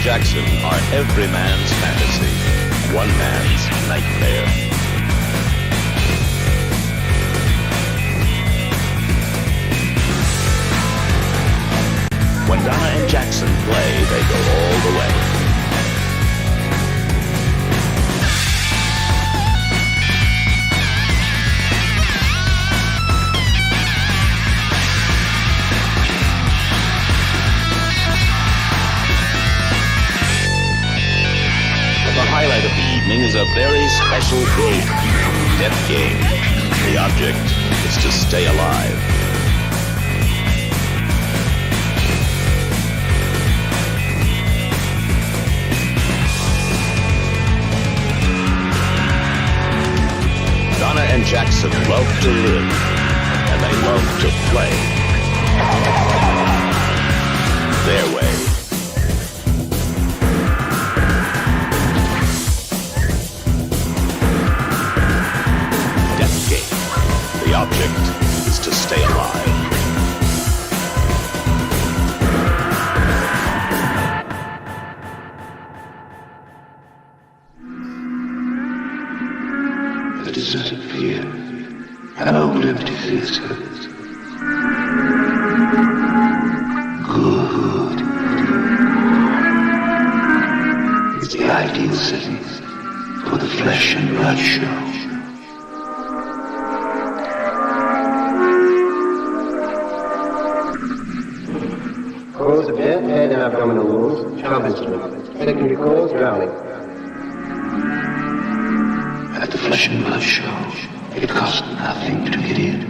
Jackson are every man's fantasy, one man's nightmare. When Donna and Jackson play, they go all the way. The highlight of the evening is a very special game, Death Game. The object is to stay alive. Donna and Jackson love to live, and they love to play. Their way. Death Game. The object is to stay alive. The deserted pier, an old empty theatre. Good. It's the ideal setting for the flesh and blood show. Cause of death, head and abdominal wounds, chop instrument. Secondary cause, drowning. At the flesh and blood show, it costs nothing to get in.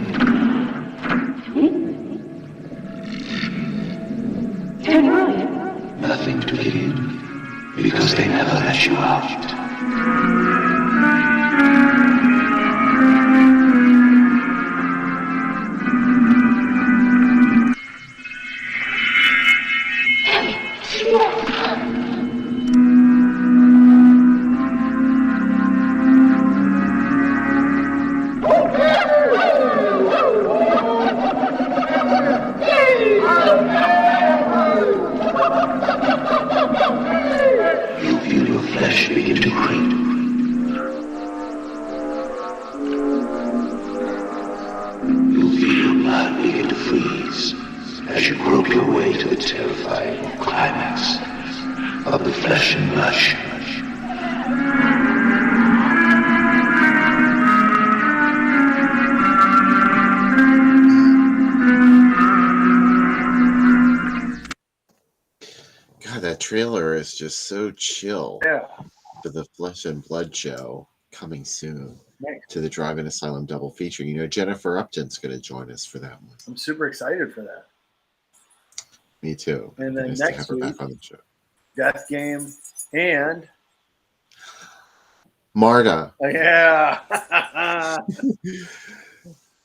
Nothing to get in, because they never let you out. You feel your flesh begin to creep. You feel your blood begin to freeze as you grope your way to the terrifying climax of the flesh and blood show. That trailer is just so chill. Yeah. For the Flesh and Blood show coming soon. Nice. To the Drive-In Asylum double feature. You know, Jennifer Upton's going to join us for that one. I'm super excited for that. Me too. And then nice next to have her week, back on the show. Death Game and Marta. yeah.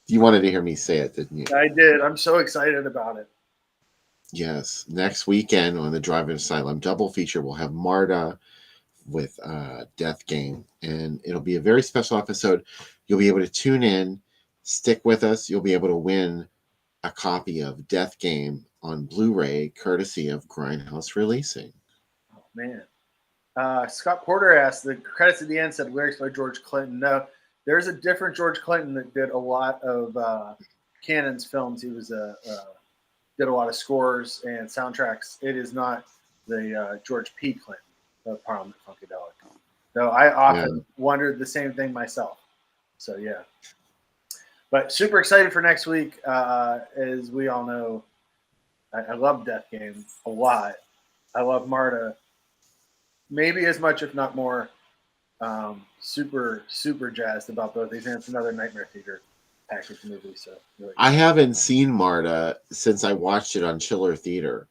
You wanted to hear me say it, didn't you? I did. I'm so excited about it. Yes. Next weekend on the Drive-In Asylum double feature, we'll have Marta with Death Game. And it'll be a very special episode. You'll be able to tune in, stick with us. You'll be able to win a copy of Death Game on Blu-ray, courtesy of Grindhouse Releasing. Oh, man. Scott Porter asked, the credits at the end said lyrics by George Clinton. No, there's a different George Clinton that did a lot of Cannon's films. He was did a lot of scores and soundtracks. It is not the George P. Clinton. Parliament Funkadelic. So I often wondered the same thing myself. So yeah. But super excited for next week. As we all know, I love Death Game a lot. I love Marta maybe as much, if not more. Super, super jazzed about both these. And it's another Nightmare Theater package movie. So really I haven't seen Marta since I watched it on Chiller Theater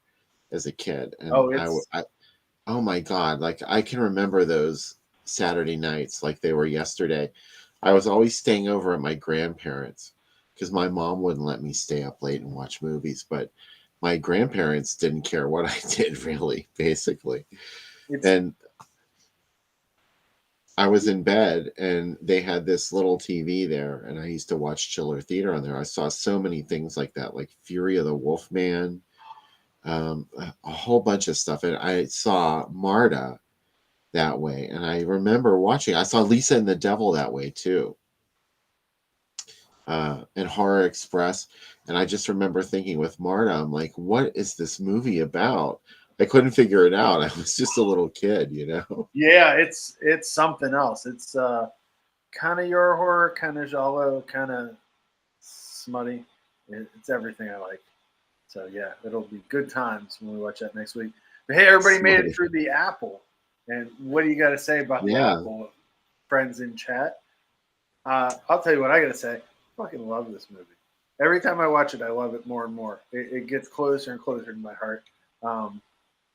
as a kid. And oh my God, like I can remember those Saturday nights like they were yesterday. I was always staying over at my grandparents because my mom wouldn't let me stay up late and watch movies, but my grandparents didn't care what I did, really, basically. And I was in bed and they had this little TV there, and I used to watch Chiller Theater on there. I saw so many things like that, like Fury of the Wolfman, a whole bunch of stuff. And I saw Marta that way. And I remember watching, I saw Lisa and the Devil that way too. And Horror Express. And I just remember thinking with Marta, I'm like, what is this movie about? I couldn't figure it out. I was just a little kid, you know? Yeah, it's something else. It's kind of your horror, kind of giallo, kind of smutty. It's everything I like. So yeah, it'll be good times when we watch that next week. But hey, everybody made it through the Apple. And what do you got to say about the Apple, friends in chat? I'll tell you what I got to say. I fucking love this movie. Every time I watch it, I love it more and more. It gets closer and closer to my heart.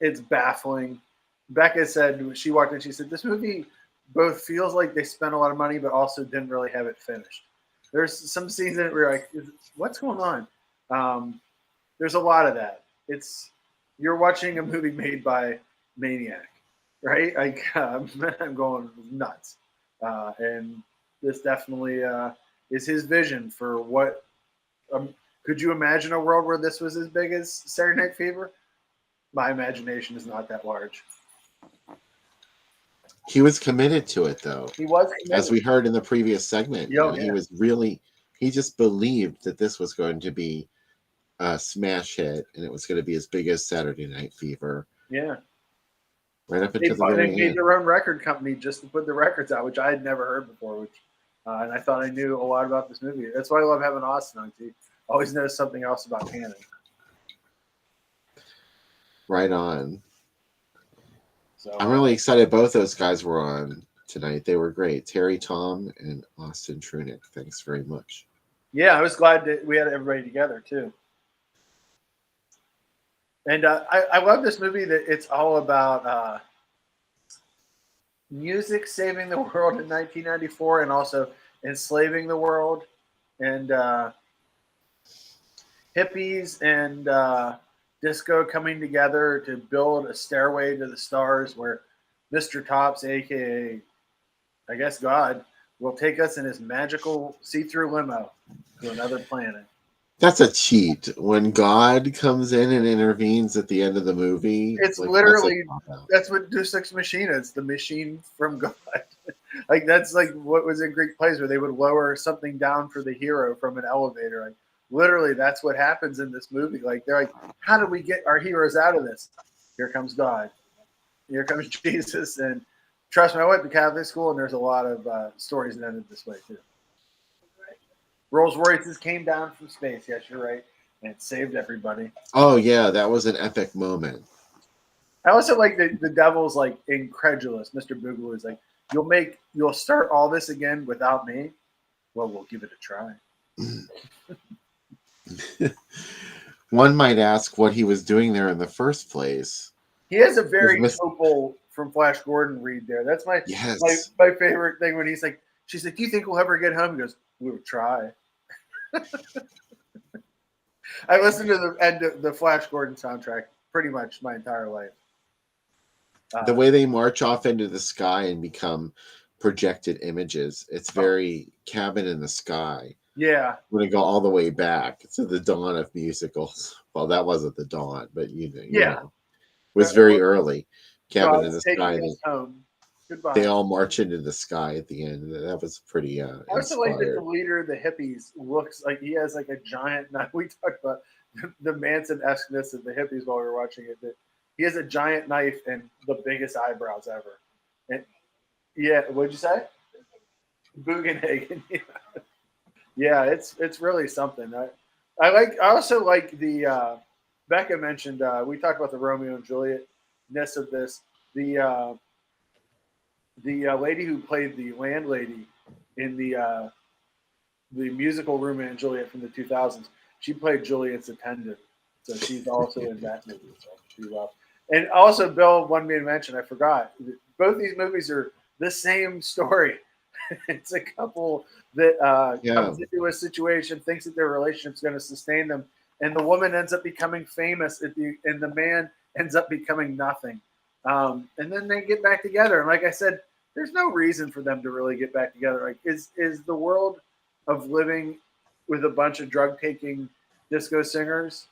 It's baffling. Becca said, she walked in, she said, this movie both feels like they spent a lot of money, but also didn't really have it finished. There's some scenes in it where you're like, what's going on? There's a lot of that. You're watching a movie made by Maniac, right? Like, I'm going nuts. And this definitely is his vision for what. Could you imagine a world where this was as big as Saturday Night Fever? My imagination is not that large. He was committed to it, though. He was committed. As we heard in the previous segment. He was really, he just believed that this was going to be a smash hit, and it was going to be as big as Saturday Night Fever. Yeah. Right up until the very end. They made their own record company just to put the records out, which I had never heard before, and I thought I knew a lot about this movie. That's why I love having Austin on. He always knows something else about canon. Right on. So I'm really excited both those guys were on tonight. They were great. Terry Tom and Austin Trunick. Thanks very much. Yeah, I was glad that we had everybody together too. And I love this movie that it's all about music saving the world in 1994 and also enslaving the world and hippies and disco coming together to build a stairway to the stars where Mr. Tops, a.k.a. I guess God, will take us in his magical see-through limo to another planet. That's a cheat. When God comes in and intervenes at the end of the movie. It's like, literally, that's what Deus Ex Machina is, the machine from God. Like, that's like what was in Greek plays where they would lower something down for the hero from an elevator. Like, literally, that's what happens in this movie. Like, they're like, how do we get our heroes out of this? Here comes God. Here comes Jesus. And trust me, I went to Catholic school, and there's a lot of stories that ended this way, too. Rolls Royces came down from space. Yes, you're right. And it saved everybody. Oh, yeah. That was an epic moment. I also like the devil's like incredulous. Mr. Boogaloo is like, you'll start all this again without me? Well, we'll give it a try. One might ask what he was doing there in the first place. He has a very Topol from Flash Gordon read there. That's my favorite thing when he's like, she's like, do you think we'll ever get home? He goes, we'll try. I listened to the end of the Flash Gordon soundtrack pretty much my entire life. The way they march off into the sky and become projected images, it's very Cabin in the Sky. Yeah. When they go all the way back to the dawn of musicals. Well, that wasn't the dawn, but you know. It was very early. Cabin in the Sky. Goodbye. They all march into the sky at the end. That was pretty I also like that the leader of the hippies looks like he has like a giant. We talked about the Manson-esqueness of the hippies while we were watching it. That He has a giant knife and the biggest eyebrows ever. And yeah, what'd you say? Bugenhagen. Yeah, it's really something. I also like the Becca mentioned we talked about the Romeo and Juliet ness of this. The lady who played the landlady in the musical Romeo and Juliet from the 2000s, she played Juliet's attendant, so she's also in that movie. So she loved. And also, Bill wanted me to mention, I forgot, both these movies are the same story. It's a couple that comes into a situation, thinks that their relationship's going to sustain them, and the woman ends up becoming famous, and the man ends up becoming nothing. And then they get back together. And like I said, there's no reason for them to really get back together. Like, is the world of living with a bunch of drug-taking disco singers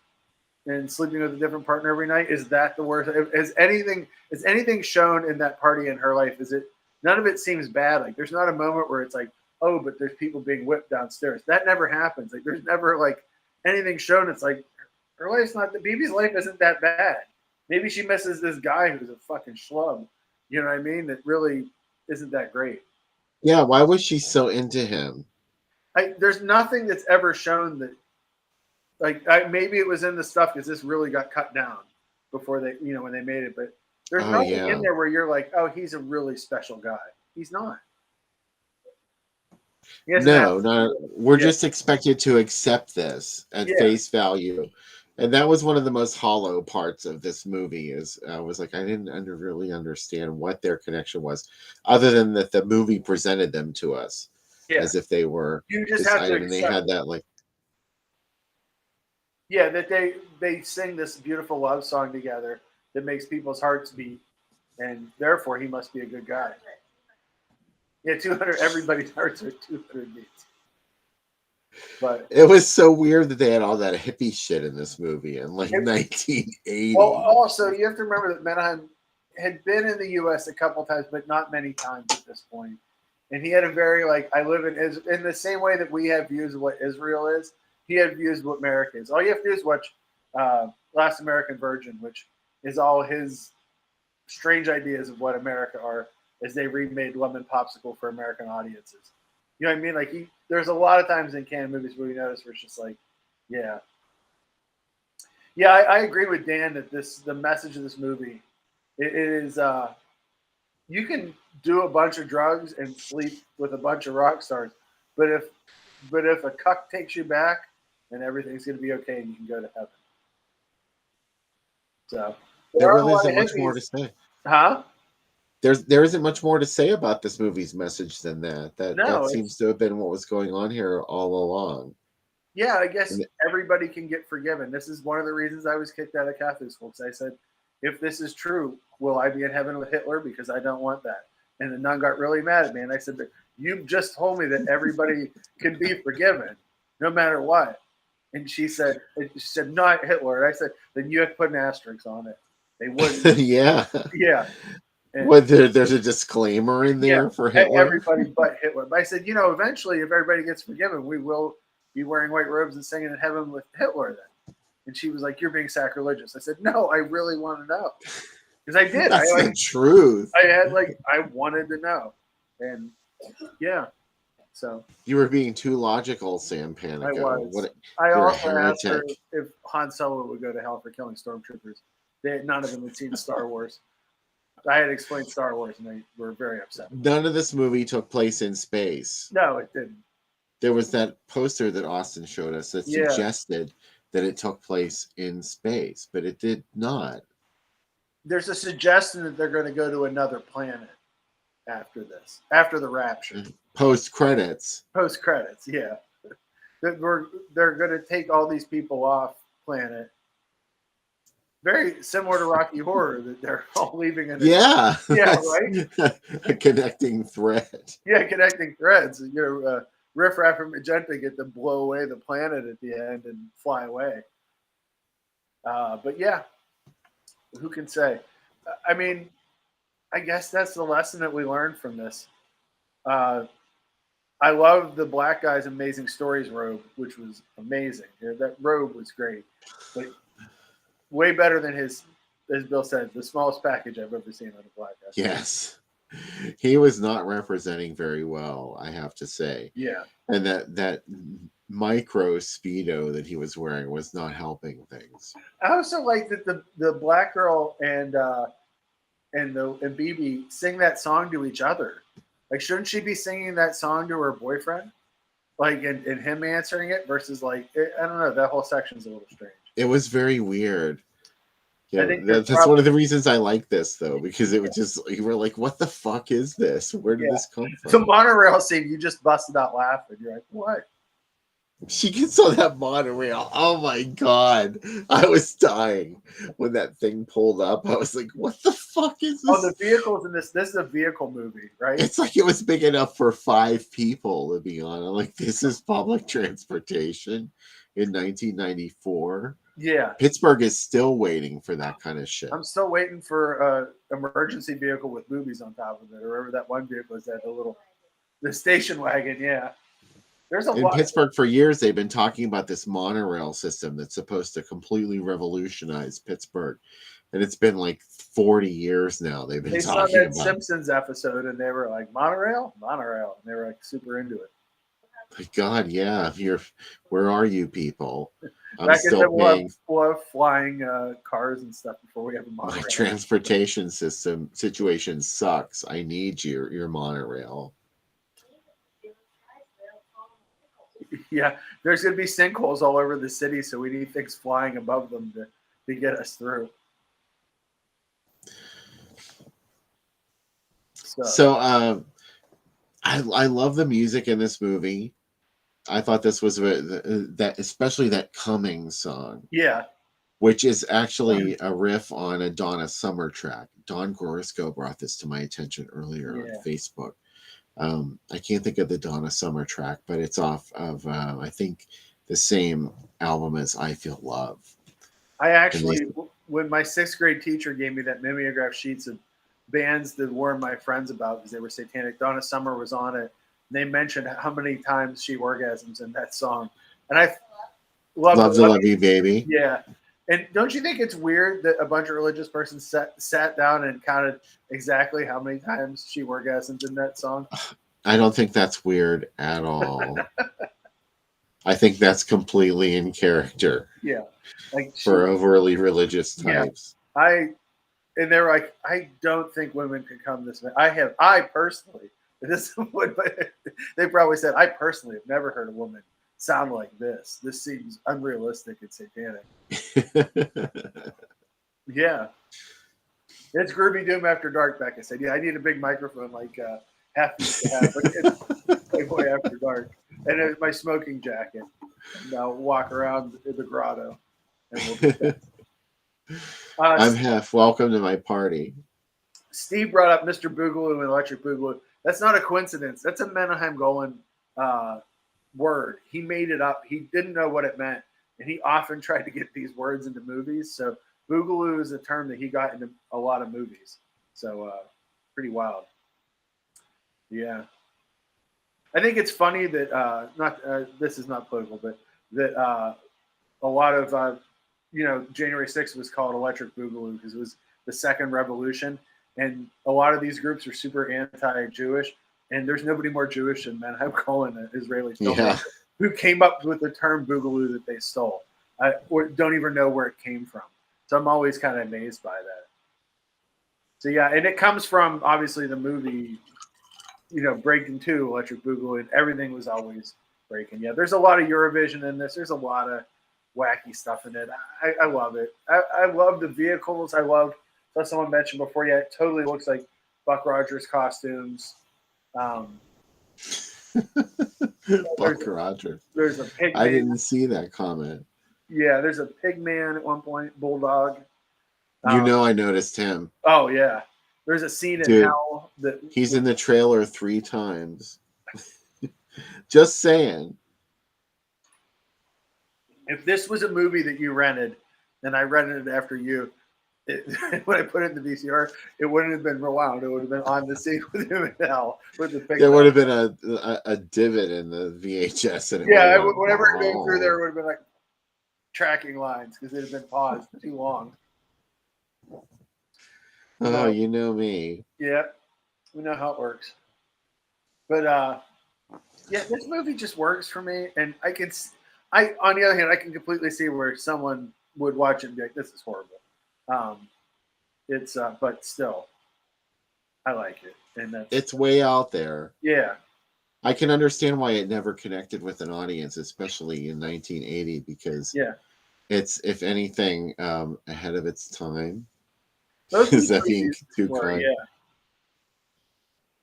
and sleeping with a different partner every night, is that the worst? Is anything shown in that party in her life? Is it? None of it seems bad. Like, there's not a moment where it's like, oh, but there's people being whipped downstairs. That never happens. Like, there's never like anything shown. It's like her life's not. BB's life isn't that bad. Maybe she misses this guy who's a fucking schlub. You know what I mean? That really isn't that great. Yeah, why was she so into him? There's nothing that's ever shown that. Like, maybe it was in the stuff because this really got cut down before they, when they made it. But there's nothing in there where you're like, oh, he's a really special guy. He's not. No. We're just expected to accept this at face value. And that was one of the most hollow parts of this movie. Is I was like, I didn't really understand what their connection was, other than that the movie presented them to us as if they were. You just have to. And they had that like. Yeah, that they sing this beautiful love song together that makes people's hearts beat, and therefore he must be a good guy. Yeah, 200. Everybody's hearts are 200 beats. But it was so weird that they had all that hippie shit in this movie in like 1980. Well, also you have to remember that Menahem had been in the U.S. a couple times, but not many times at this point. And he had a very I live in the same way that we have views of what Israel is. He had views of what America is. All you have to do is watch Last American Virgin, which is all his strange ideas of what America are, as they remade Lemon Popsicle for American audiences. You know what I mean? Like, there's a lot of times in canon movies where we notice where it's just like, yeah. Yeah, I agree with Dan that the message of this movie, it is, you can do a bunch of drugs and sleep with a bunch of rock stars, but if a cuck takes you back, then everything's going to be okay and you can go to heaven. So there really isn't much more to say. Huh? There isn't much more to say about this movie's message than that. That seems to have been what was going on here all along. Yeah, I guess everybody can get forgiven. This is one of the reasons I was kicked out of Catholic school, because I said, if this is true, will I be in heaven with Hitler? Because I don't want that. And the nun got really mad at me, and I said, you just told me that everybody can be forgiven, no matter what. And she said, not Hitler. And I said, then you have to put an asterisk on it. They wouldn't. Yeah. And, there's a disclaimer in there for Hitler. Everybody but Hitler. But I said, eventually, if everybody gets forgiven, we will be wearing white robes and singing in heaven with Hitler then. And she was like, you're being sacrilegious. I said, no, I really want to know. Because I did. That's the truth. I wanted to know. And yeah. So you were being too logical, Sam Panico. I was. I also asked her if Han Solo would go to hell for killing stormtroopers. None of them had seen Star Wars. I had explained Star Wars, and they were very upset. None of this movie took place in space. No, it didn't. There was that poster that Austin showed us that suggested that it took place in space, but it did not. There's a suggestion that they're going to go to another planet after this, after the rapture. Post credits, yeah. They're going to take all these people off planet. Very similar to Rocky Horror, that they're all leaving. Right. A connecting thread. Yeah, connecting threads. Riff Raff and Magenta get to blow away the planet at the end and fly away. But yeah, who can say? I mean, I guess that's the lesson that we learned from this. I love the Black Guy's Amazing Stories robe, which was amazing. That robe was great, but way better than his as Bill said, the smallest package I've ever seen on a black guy. Yes. He was not representing very well, I have to say. Yeah. And that micro Speedo that he was wearing was not helping things. I also like that the black girl and BB sing that song to each other. Like, shouldn't she be singing that song to her boyfriend? Like, and him answering it versus like, I don't know. That whole section's a little strange. It was very weird. Yeah, I think that's one of the reasons I like this, though, because it was just, you were like, what the fuck is this? Where did this come The from? monorail scene, you just busted out laughing. You're like, what? She gets on that monorail. Oh my God. I was dying when that thing pulled up. I was like, what the fuck is this? Oh, the vehicles in this is a vehicle movie, right? It's like it was big enough for 5 people to be on. I'm like, this is public transportation in 1994. Yeah. Pittsburgh is still waiting for that kind of shit. I'm still waiting for an emergency vehicle with boobies on top of it, or whatever that one vehicle is, that the station wagon. Yeah. There's a In lot. Pittsburgh for years, they've been talking about this monorail system that's supposed to completely revolutionize Pittsburgh. And it's been like 40 years now. They've been They saw talking that about Simpsons episode and they were like, monorail? Monorail. And they were like super into it. My God, yeah. Where are you people? I'm Back in still paying. we'll have flying cars and stuff before we have a My monorail. transportation situation sucks. I need your monorail. Yeah, there's going to be sinkholes all over the city, so we need things flying above them to get us through. So I love the music in this movie. I thought this was that, especially that Coming song. Yeah. Which is actually a riff on a Donna Summer track. Don Gorisco brought this to my attention earlier on Facebook. I can't think of the Donna Summer track, but it's off of, I think, the same album as I Feel Love. I actually, when my 6th grade teacher gave me that mimeograph sheets of bands that warned my friends about because they were satanic, Donna Summer was on it. And they mentioned how many times she orgasms in that song. And I Love to Love You, Baby. Yeah. And don't you think it's weird that a bunch of religious persons sat down and counted exactly how many times she orgasms in that song? I don't think that's weird at all. I think that's completely in character. Yeah. Like for overly religious types. Yeah. And they're like, I don't think women can come this way. I personally, they probably said, I personally have never heard a woman sound like this. This seems unrealistic and satanic. Yeah. It's Groovy Doom After Dark, Becca said. Yeah, I need a big microphone like half used to have. It's Playboy After Dark. And it's my smoking jacket. And I'll walk around the grotto. And we'll I'm half. Welcome to my party. Steve brought up Mr. Boogaloo and Electric Boogaloo. That's not a coincidence. That's a Menahem Golan word. He made it up. He didn't know what it meant. And he often tried to get these words into movies. So Boogaloo is a term that he got into a lot of movies. So pretty wild. Yeah. I think it's funny that this is not political, but that a lot of January 6th was called Electric Boogaloo because it was the second revolution, and a lot of these groups are super anti-Jewish, and there's nobody more Jewish than Menahem Golan, an Israeli filmmaker, who came up with the term Boogaloo that they stole. I don't even know where it came from, so I'm always kind of amazed by that. So yeah, and it comes from obviously the movie. Breaking 2, Electric Boogaloo, and everything was always breaking. Yeah, there's a lot of Eurovision in this. There's a lot of wacky stuff in it. I love it. I love the vehicles. I love, as someone mentioned before, yeah, it totally looks like Buck Rogers costumes. Buck Rogers. There's a pig man. I didn't see that comment. Yeah, there's a pig man at one point, bulldog. I noticed him. Oh, yeah. There's a scene in hell that he's in the trailer 3 times. Just saying. If this was a movie that you rented, and I rented it after you, when I put it in the VCR, it wouldn't have been rewound. It would have been on the scene with him in hell. With the there would have been a divot in the VHS. And whenever it came through there, would have been like tracking lines because it had been paused too long. Oh, So you know me. yeah, we know how it works. But yeah, this movie just works for me, and I on the other hand, I can completely see where someone would watch it and be like, "This is horrible." Um, it's but still, I like it, and that's It's way out there. yeah, I can understand why it never connected with an audience, especially in 1980, because yeah. it's, if anything, ahead of its time. Those Is that being movies too were kind?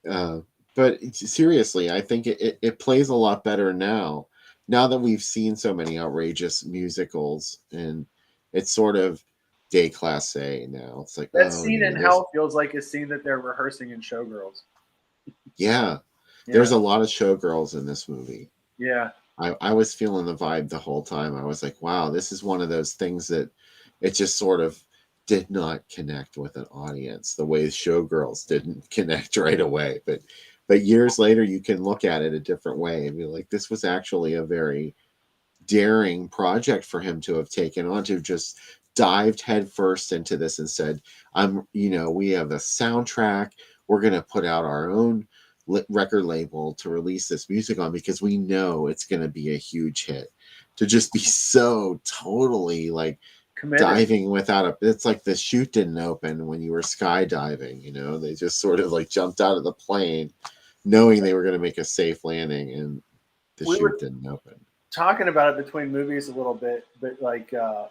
yeah, Uh, but seriously, I think it plays a lot better now. Now that we've seen so many outrageous musicals, and it's sort of déclassé now. It's like, that oh scene no, in there's, Hell feels like a scene that they're rehearsing in Showgirls. yeah, Yeah, there's a lot of showgirls in this movie. yeah. I was feeling the vibe the whole time. I was like, wow, this is one of those things that it just sort of did not connect with an audience the way Showgirls didn't connect right away. But years later, you can look at it a different way and be like, this was actually a very daring project for him to have taken on, to just dived headfirst into this and said, we have a soundtrack. We're going to put out our own record label to release this music on, because we know it's going to be a huge hit. To just be so totally like Committed. diving without it's like the chute didn't open when you were skydiving, they just sort of like jumped out of the plane knowing they were going to make a safe landing, and the We chute were didn't open. talking about it between movies a little bit, but like a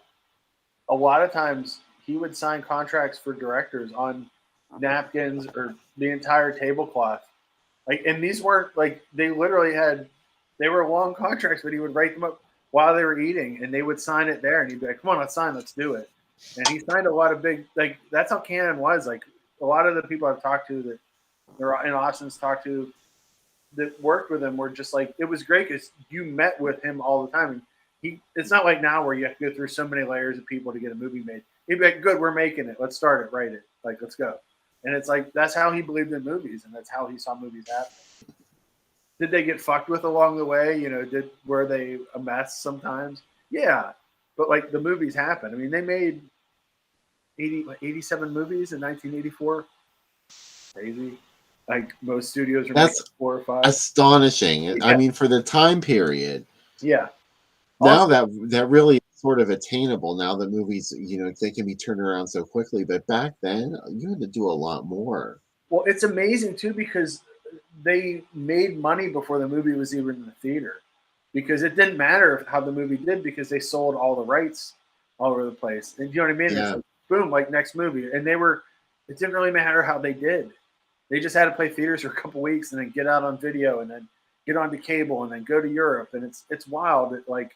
lot of times he would sign contracts for directors on napkins or the entire tablecloth. Like, and these weren't like they literally had they were long contracts, but he would write them up while they were eating, and they would sign it there, and he'd be like, "Come on, let's sign, let's do it." And he signed a lot of big like that's how Canon was. Like a lot of the people I've talked to that they're in Austin's talked to that worked with him were just like it was great because you met with him all the time. And it's not like now where you have to go through so many layers of people to get a movie made. He'd be like, "Good, we're making it. Let's start it, write it. Like, let's go." And it's like that's how he believed in movies, and that's how he saw movies happen. Did they get fucked with along the way? Were they a mess sometimes? Yeah, but like the movies happen. I mean, they made 87 movies in 1984. Crazy. Like most studios are making That's 4 or 5. astonishing. I Yeah, mean, for the time period, yeah. now Also, that really is sort of attainable. Now that movies, they can be turned around so quickly. But back then, you had to do a lot more. well, it's amazing too because they made money before the movie was even in the theater. Because it didn't matter how the movie did because they sold all the rights all over the place. And you know what I mean? It's Yeah, like boom, like next movie. And it didn't really matter how they did. They just had to play theaters for a couple weeks and then get out on video and then get onto cable and then go to Europe. And it's wild that like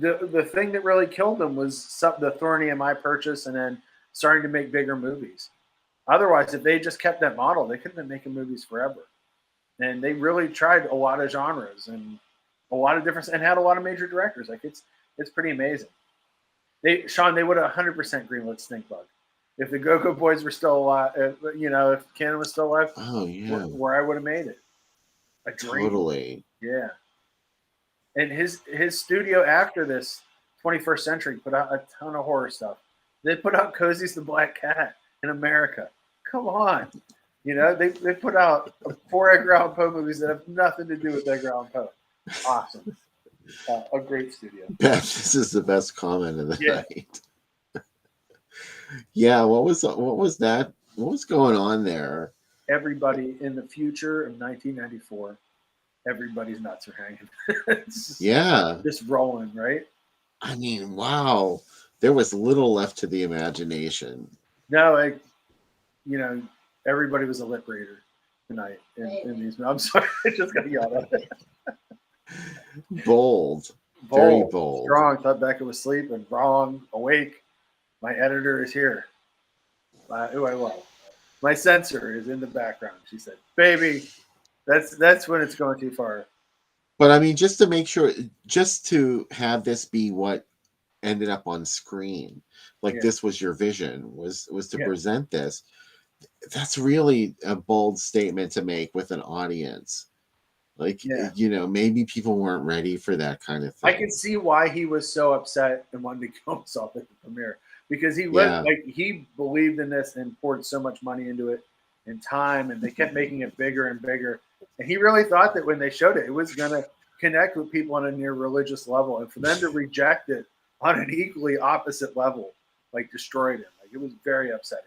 the thing that really killed them was the Thorny and My Purchase and then starting to make bigger movies. Otherwise, if they just kept that model, they couldn't have been making movies forever. And they really tried a lot of genres and a lot of different and had a lot of major directors. Like it's pretty amazing. They would have 100% greenlit Stink Bug if the Go Go Boys were still alive. If Cannon was still alive, oh yeah, where I would have made it. A dream. totally. Yeah. And his studio after this 21st Century put out a ton of horror stuff. They put out Cozy's the Black Cat in America. Come on. They put out 4 Edgar Allan Poe movies that have nothing to do with Edgar Allan Poe. Awesome. A great studio. Beth, this is the best comment of the Yeah. night. Yeah, what was that? What was going on there? Everybody in the future of 1994, everybody's nuts are hanging. Yeah, Just rolling, right? I mean, wow, there was little left to the imagination. No, everybody was a lip reader tonight in these. I'm sorry, I just got yelled at. Bold, very bold. Strong. Thought Becca was sleeping. Wrong. Awake. My editor is here. Who I love. My censor is in the background. She said, "Baby, that's when it's going too far." But I mean, just to make sure, just to have this be what ended up on screen, like Yeah. this was your vision, was to Yeah. present this. That's really a bold statement to make with an audience. Like, Yeah. maybe people weren't ready for that kind of I thing. can see why he was so upset and wanted to kill himself at the premiere. because he was Yeah. like he believed in this and poured so much money into it and time, and they kept making it bigger and bigger. And he really thought that when they showed it, it was going to connect with people on a near religious level, and for them to reject it on an equally opposite level, like destroyed him. Like it was very upsetting.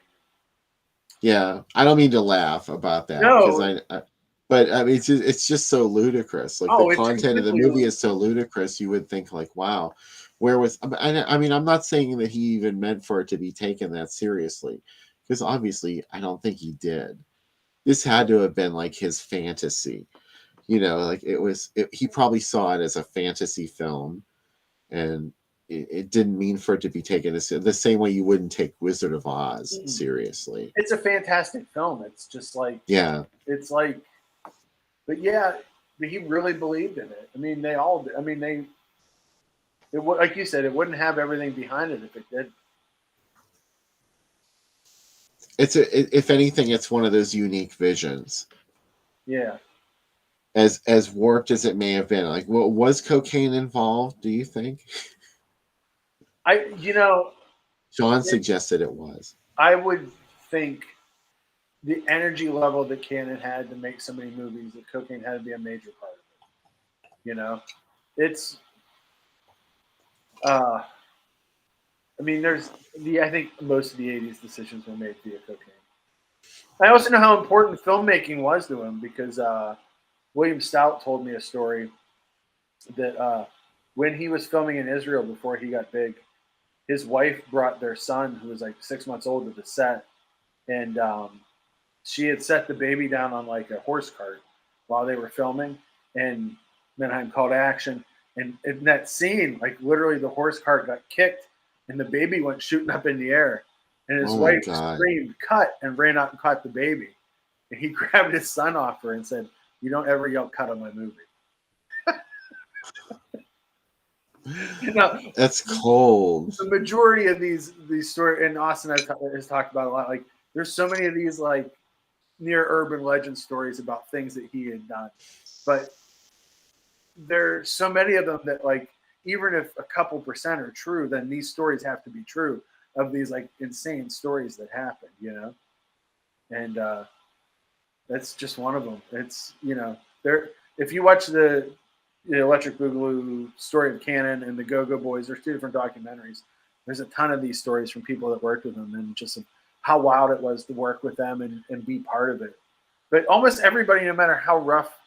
Yeah, I don't mean to laugh about that because No, but I mean, it's just so ludicrous. Like the oh, it's content of the completely. movie is so ludicrous. You would think like, wow, where was? I mean, I'm not saying that he even meant for it to be taken that seriously, because obviously, I don't think he did. This had to have been like his fantasy, like it was. He probably saw it as a fantasy film, and it didn't mean for it to be taken as the same way you wouldn't take Wizard of Oz seriously. It's a fantastic film. It's just like Yeah. it's like, but yeah, but he really believed in it. I mean, they all. I mean, like you said, it wouldn't have everything behind it if it did. If anything, it's one of those unique visions. Yeah. As warped as it may have been, like, was cocaine involved? Do you think? John suggested it was. I would think the energy level that Cannon had to make so many movies, that cocaine had to be a major part of it. It's. I mean, I think most of the '80s decisions were made via cocaine. I also know how important filmmaking was to him because William Stout told me a story that when he was filming in Israel before he got big, his wife brought their son, who was like 6 months old, to the set, and she had set the baby down on like a horse cart while they were filming, and Menheim called action. And in that scene, like literally the horse cart got kicked and the baby went shooting up in the air. And his wife screamed, "Cut," and ran out and caught the baby. And he grabbed his son off her and said, "You don't ever yell cut on my movie." That's cold. The majority of these stories, and Austin has talked about a lot, like there's so many of these like near urban legend stories about things that he had done. But there's so many of them that like even if a couple percent are true, then these stories have to be true of these like insane stories that happen, and that's just one of them. It's there. If you watch the Electric Boogaloo story of Cannon and the Go-Go Boys, there's two different documentaries. There's a ton of these stories from people that worked with them and just how wild it was to work with them and be part of it. But almost everybody, no matter how rough,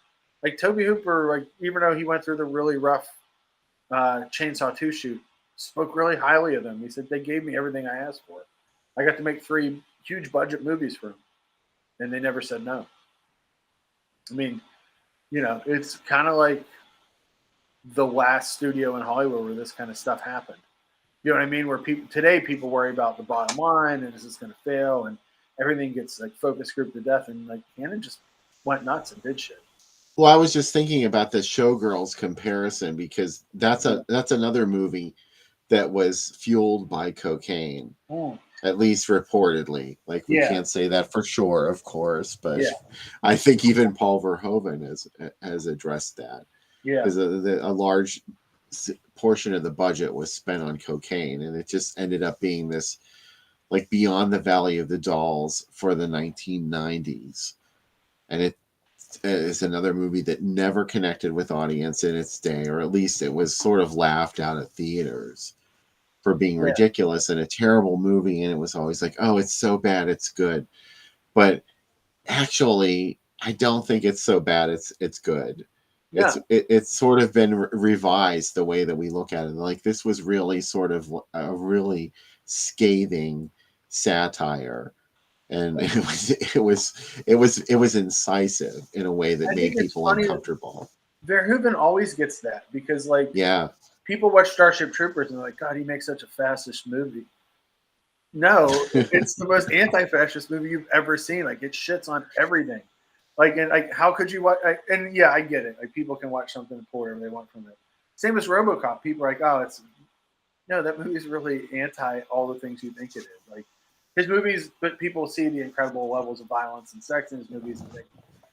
like Tobe Hooper, like even though he went through the really rough Chainsaw 2 shoot, spoke really highly of them. He said, they gave me everything I asked for. I got to make 3 huge budget movies for them, and they never said no. I mean, it's kind of like the last studio in Hollywood where this kind of stuff happened. You know what I mean? Where people worry about the bottom line and is this going to fail, and everything gets like focus group to death, and like Cannon just went nuts and did shit. Well, I was just thinking about the Showgirls comparison because that's another movie that was fueled by cocaine, at least reportedly. Like we can't say that for sure, of course, but I think even Paul Verhoeven has addressed that. Yeah, because a large portion of the budget was spent on cocaine, and it just ended up being this like Beyond the Valley of the Dolls for the 1990s, and it is another movie that never connected with audience in its day, or at least it was sort of laughed out at theaters for being ridiculous and a terrible movie, and it was always like, oh, it's so bad it's good. But actually, I don't think it's so bad it's good. It's sort of been revised the way that we look at it. Like this was really sort of a really scathing satire, and it was incisive in a way that made people uncomfortable. Verhoeven always gets that because people watch Starship Troopers and they're like, God, he makes such a fascist movie. No, it's the most anti-fascist movie you've ever seen. Like it shits on everything. Like, and like, how could you watch? I get it. Like, people can watch something and pull whatever they want from it. Same as RoboCop. People are like, oh, that movie's really anti all the things you think it is. Like, his movies, but people see the incredible levels of violence and sex in his movies and think,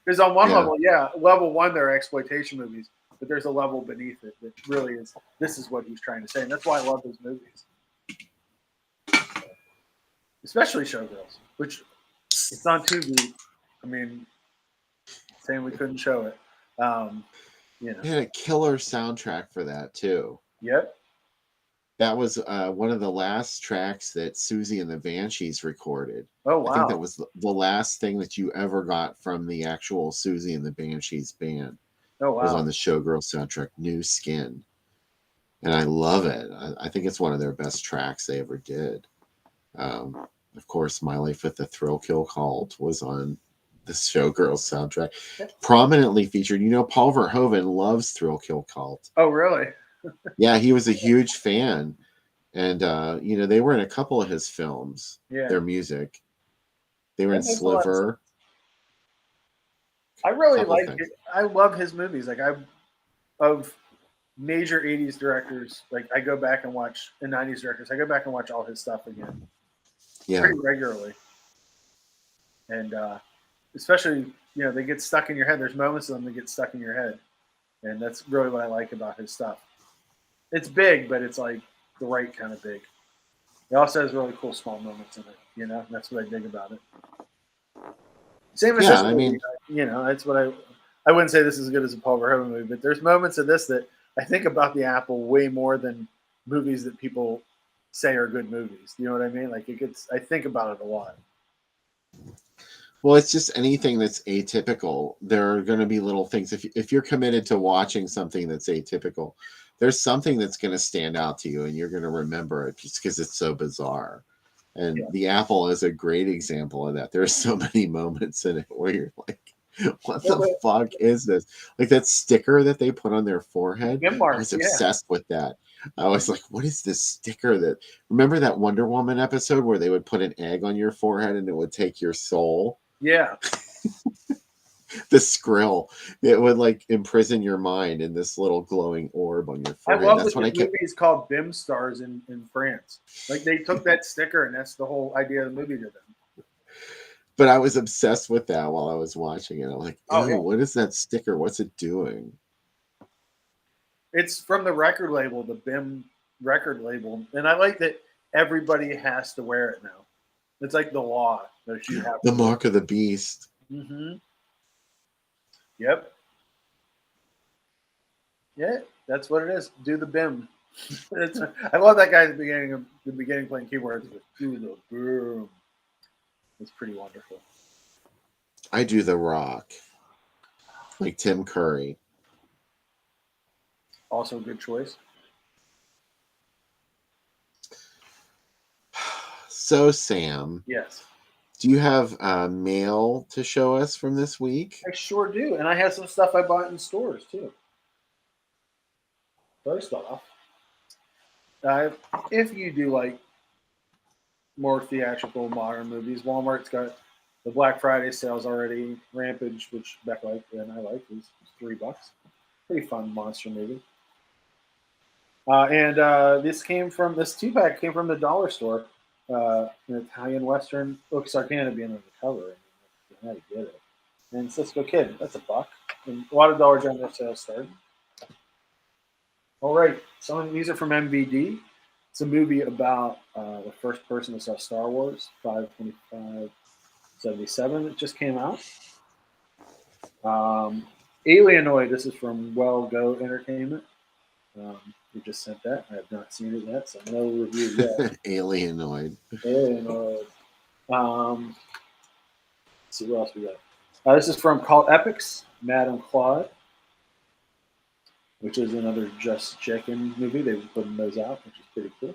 because on one level, level one, they're exploitation movies, but there's a level beneath it that really is, this is what he's trying to say. And that's why I love his movies. especially Showgirls, which it's on Tubi. I mean, saying we couldn't show it. You know. It had a killer soundtrack for that too. Yep. That was one of the last tracks that Susie and the Banshees recorded. Oh, I think that wow. was the last thing that you ever got from the actual Susie and the Banshees band. Oh, Was on wow. the Showgirl soundtrack, New Skin. And I love it. I think it's one of their best tracks they ever did. Of course, My Life with the Thrill Kill Cult was on the Showgirls soundtrack. Prominently featured. You know, Paul Verhoeven loves Thrill Kill Cult. Oh, really? Yeah, he was a huge fan. And, you know, they were in a couple of his films, Yeah. their music. They were in That makes a lot of sense. Sliver. I really Couple like things. it. I love his movies. Like, of major 80s directors, like, I go back and watch, and 90s directors, I go back and watch all his stuff again Yeah. pretty regularly. And especially, you know, they get stuck in your head. There's moments of them that get stuck in your head. And that's really what I like about his stuff. It's big, but it's like the right kind of big. It also has really cool small moments in it, you know, and that's what I dig about it. Same as Yeah, this I movie, mean, you know, that's what I wouldn't say this is as good as a Paul Verhoeven movie, but there's moments of this that I think about the Apple way more than movies that people say are good movies. You know what I mean? Like, I think about it a lot. well, it's just anything that's atypical. There are going to be little things. If you're committed to watching something that's atypical, there's something that's going to stand out to you, and you're going to remember it just because it's so bizarre. And Yeah. The Apple is a great example of that. There's so many moments in it where you're like, what Yeah, the but fuck is this? Like that sticker that they put on their forehead. Gim I marks, was yeah. obsessed with that. I was like, what is this sticker that remember that Wonder Woman episode where they would put an egg on your forehead and it would take your soul? Yeah. The skrill, it would like imprison your mind in this little glowing orb on your I forehead. love That's that what I this kept. movie is called BIM Stars in France. Like, they took that sticker, and that's the whole idea of the movie to them. But I was obsessed with that while I was watching it. I'm like, Oh, ew, yeah. what is that sticker? What's it doing? It's from the record label, the BIM record label. And I like that everybody has to wear it now. It's like the law that you have The to mark of the beast. Mm-hmm. Yep. Yeah, that's what it is. Do the BIM. I love that guy at the beginning playing keyboards with do the boom. It's pretty wonderful. I do The Rock, like Tim Curry. Also a good choice. So, Sam, Yes. do you have mail to show us from this week? I sure do. And I have some stuff I bought in stores too. First off, if you do like more theatrical modern movies, Walmart's got the Black Friday sales already. Rampage, which Beck liked and I liked, was $3. Pretty fun monster movie. And this 2-pack came from the dollar store. An Italian Western. Looks Arcana being on the cover. I had to get it. And Cisco Kid, that's $1. And a lot of Dollar General sales started. All right, these are from MVD. It's a movie about the first person to saw Star Wars, 5/25/77. It just came out. Alienoid, this is from Well Go Entertainment. We just sent that. I have not seen it yet, so no review yet. Alienoid. Alienoid. Let's see what else we got. This is from Cult Epics, Madame Claude, which is another Just Chicken movie. They were putting those out, which is pretty cool.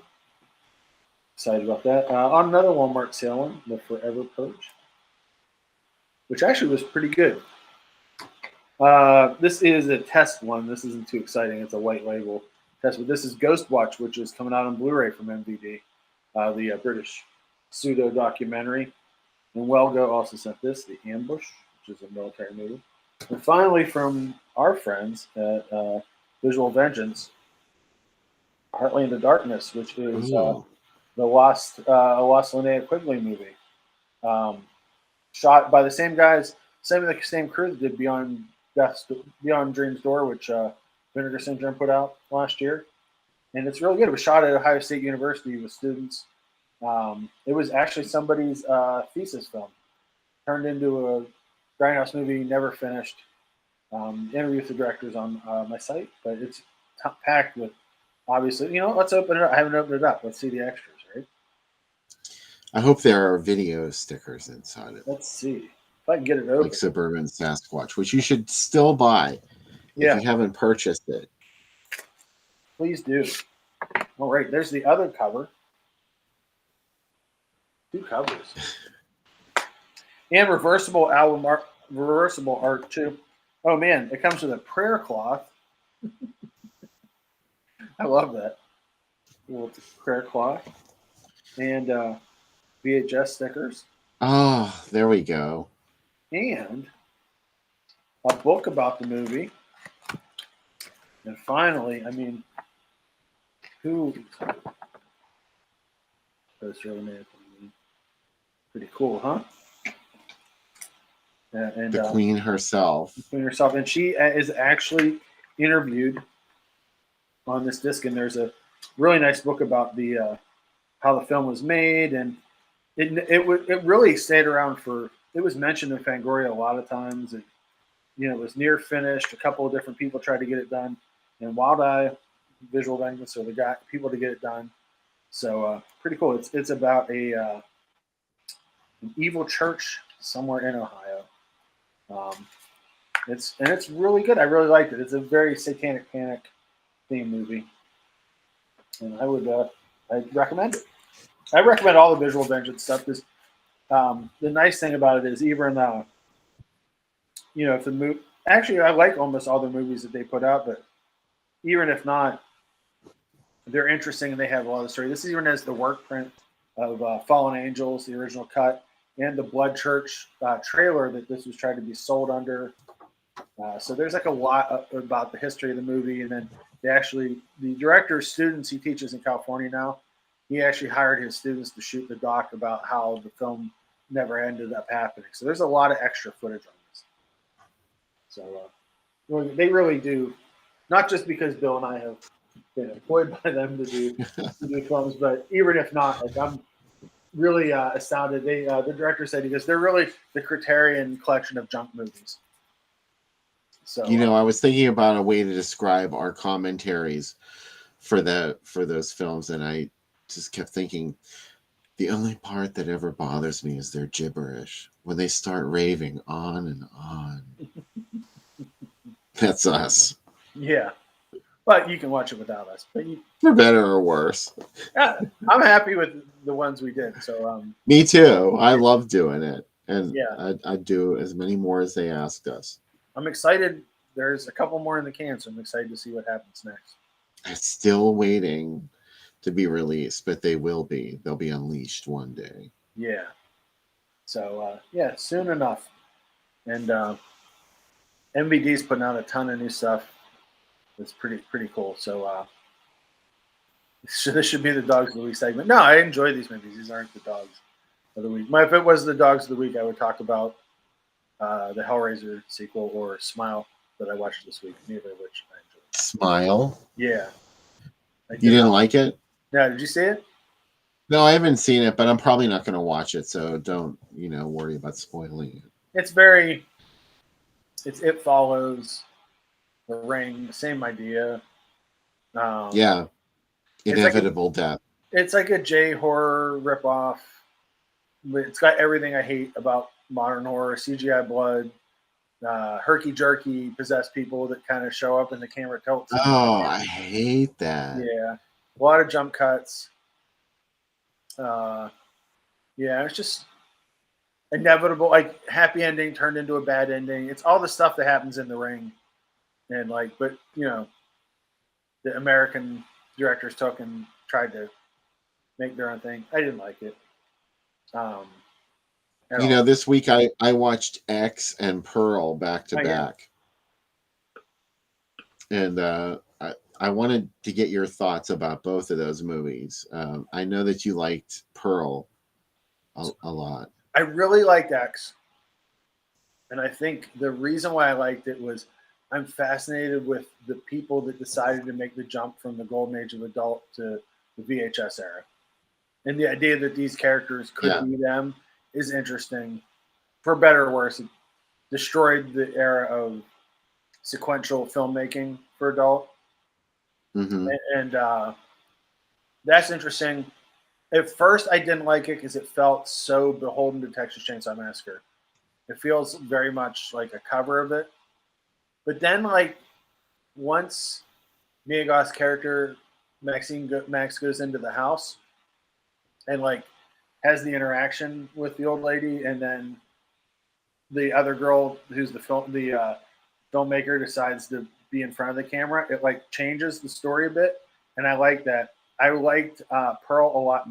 Excited about that. On another Walmart sale one, The Forever Purge, which actually was pretty good. This is a test one. This isn't too exciting. It's a white label test, but this is Ghost Watch, which is coming out on Blu-ray from MVD, the British pseudo documentary. And Wellgo also sent this, The Ambush, which is a military movie. And finally, from our friends at Visual Vengeance, Heartland of Darkness, which is the Lost Linnea Quigley movie, shot by the same guys, the same crew that did Beyond Dream's Door, which Vinegar Syndrome put out last year, and it's really good. It was shot at Ohio State University with students, It was actually somebody's thesis film, turned into a grindhouse movie, never finished. Interview with the directors on my site, but it's packed with, obviously, let's open it up. I haven't opened it up. Let's see the extras, right? I hope there are video stickers inside it, Let's see if I can get it open. like Suburban Sasquatch, which you should still buy if you haven't purchased it. Please do. All right, there's the other cover. 2 covers. And reversible album art, reversible art too. Oh man, it comes with a prayer cloth. I love that. Little prayer cloth. And VHS stickers. Oh, there we go. And a book about the movie. And finally, I mean, who poster made pretty cool, huh? And The Queen herself. The Queen herself, and she is actually interviewed on this disc. And there's a really nice book about the how the film was made, and it really stayed around for. It was mentioned in Fangoria a lot of times, and it was near finished. A couple of different people tried to get it done, and Wild Eye Visual Vengeance, so they got people to get it done. So pretty cool. It's about an evil church somewhere in Ohio. It's really good. I really liked it. It's a very Satanic Panic theme movie, and I'd recommend it. I recommend all the Visual Vengeance stuff because the nice thing about it is even if the movie, actually I like almost all the movies that they put out, but even if not, they're interesting and they have a lot of story. This even has the work print of Fallen Angels, the original cut, and the Blood Church trailer that this was trying to be sold under. So there's like a lot about the history of the movie, and then the director's students, he teaches in California now. He actually hired his students to shoot the doc about how the film never ended up happening. So there's a lot of extra footage on this. So they really do, not just because Bill and I have been employed by them to do films, but even if not, like I'm really astounded. The director said, he goes, they're really the Criterion collection of junk movies. So I was thinking about a way to describe our commentaries for those films, and I just kept thinking the only part that ever bothers me is their gibberish when they start raving on and on. That's us. Yeah, but you can watch it without us. But for better or worse. I'm happy with the ones we did. So me too. I love doing it, and yeah, I'd do as many more as they asked us. I'm excited. There's a couple more in the can, so I'm excited to see what happens next. It's still waiting to be released, but they will be. They'll be unleashed one day. Yeah. So soon enough. And MVD's putting out a ton of new stuff. It's pretty cool. So this should be the Dogs of the Week segment. No, I enjoy these movies. These aren't the Dogs of the Week. If it was the Dogs of the Week, I would talk about the Hellraiser sequel or Smile that I watched this week. Neither of which I enjoyed. Smile? Yeah. You didn't like it? Yeah. Did you see it? No, I haven't seen it, but I'm probably not going to watch it, so don't, worry about spoiling it. It follows The Ring, same idea. Yeah. Inevitable death. It's like a J horror ripoff. It's got everything I hate about modern horror: CGI blood, herky-jerky possessed people that kind of show up and the camera tilts. Oh, I hate that. Yeah. A lot of jump cuts. It's just inevitable, like happy ending turned into a bad ending. It's all the stuff that happens in The Ring. And but the American directors took and tried to make their own thing. I didn't like it. This week I watched X and Pearl back to back. And I wanted to get your thoughts about both of those movies. I know that you liked Pearl a lot. I really liked X. And I think the reason why I liked it was I'm fascinated with the people that decided to make the jump from the golden age of adult to the VHS era. And the idea that these characters could Yeah. be them is interesting. For better or worse, it destroyed the era of sequential filmmaking for adult. Hmm. And that's interesting. At first, I didn't like it because it felt so beholden to Texas Chainsaw Massacre. It feels very much like a cover of it. But then, like, once Mia Goth's character Max goes into the house and like has the interaction with the old lady, and then the other girl who's the filmmaker decides to be in front of the camera, it like changes the story a bit, and I like that. I liked Pearl a lot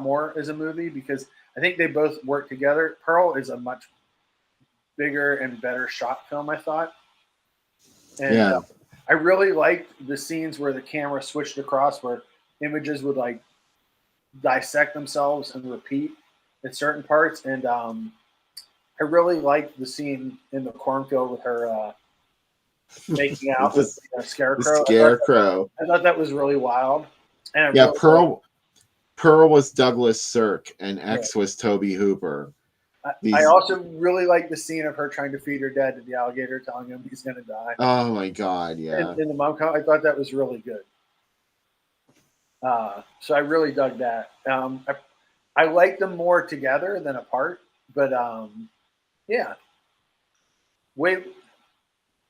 more as a movie because I think they both work together. Pearl is a much bigger and better shot film, I thought, and Yeah. I really liked the scenes where the camera switched across, where images would like dissect themselves and repeat at certain parts, and I really liked the scene in the cornfield with her making out with The Scarecrow. Scarecrow. I thought that was really wild. And I Yeah, really Pearl was Douglas Sirk and X was Toby Hooper. I also really like the scene of her trying to feed her dad to the alligator, telling him he's going to die. Oh my God, yeah. In the mom comment, I thought that was really good. So I really dug that. I like them more together than apart, but yeah,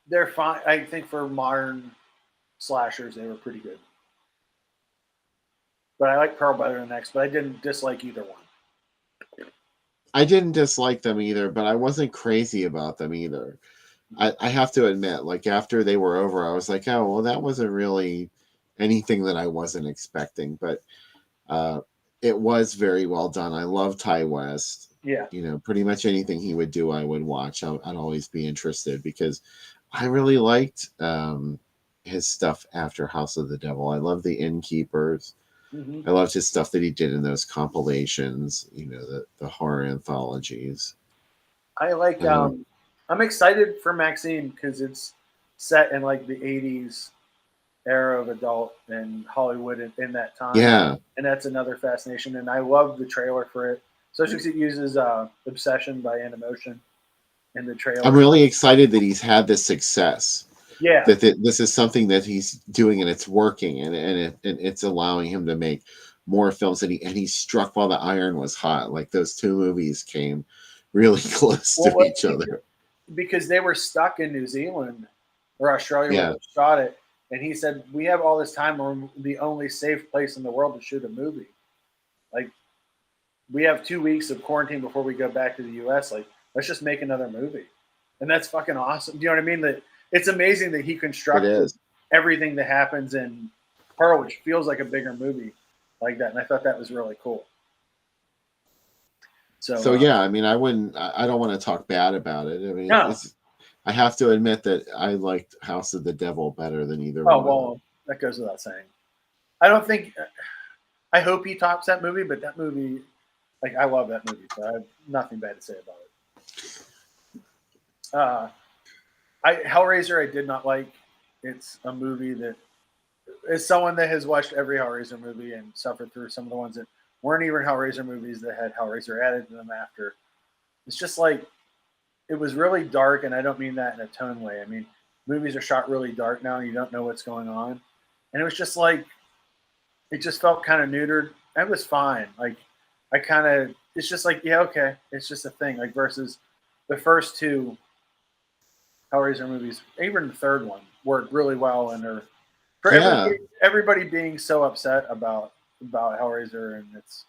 they're fine. I think for modern slashers, they were pretty good. But I like Pearl better than X, but I didn't dislike either one. I didn't dislike them either, but I wasn't crazy about them either. I have to admit, like after they were over, I was like, oh, well, that wasn't really anything that I wasn't expecting, but it was very well done. I love Ty West. Yeah. You know, pretty much anything he would do, I would watch. I'd always be interested because I really liked his stuff after House of the Devil. I love The Innkeepers. Mm-hmm. I loved his stuff that he did in those compilations, you know, the horror anthologies. I like. I'm excited for Maxine because it's set in like the '80s era of adult and Hollywood in that time. Yeah, and that's another fascination. And I love the trailer for it, especially because it uses "Obsession" by Animotion in the trailer. I'm really excited that he's had this success. Yeah, that this is something that he's doing and it's working and it's allowing him to make more films, and he struck while the iron was hot. Like those two movies came really close to each other because they were stuck in New Zealand or Australia Yeah. where they shot it, and he said, we have all this time, we're the only safe place in the world to shoot a movie. Like, we have 2 weeks of quarantine before we go back to the US. Like, let's just make another movie. And that's fucking awesome. Do you know what I mean? That it's amazing that he constructed everything that happens in Pearl, which feels like a bigger movie like that. And I thought that was really cool. So yeah, I mean, I don't want to talk bad about it. I mean, No. I have to admit that I liked House of the Devil better than either Oh, one. well, that goes without saying. I don't think, I hope he tops that movie, but that movie, like, I love that movie, so I have nothing bad to say about it. Hellraiser, I did not like. It's a movie that, as someone that has watched every Hellraiser movie and suffered through some of the ones that weren't even Hellraiser movies that had Hellraiser added to them after, it's just like, it was really dark, and I don't mean that in a tone way. I mean, movies are shot really dark now, and you don't know what's going on. And it was just like, it just felt kind of neutered. It was fine. Like, it's just like, yeah, okay. It's just a thing. Like, versus the first two Hellraiser movies, even the third one, worked really well. And everybody being so upset about Hellraiser, and it's,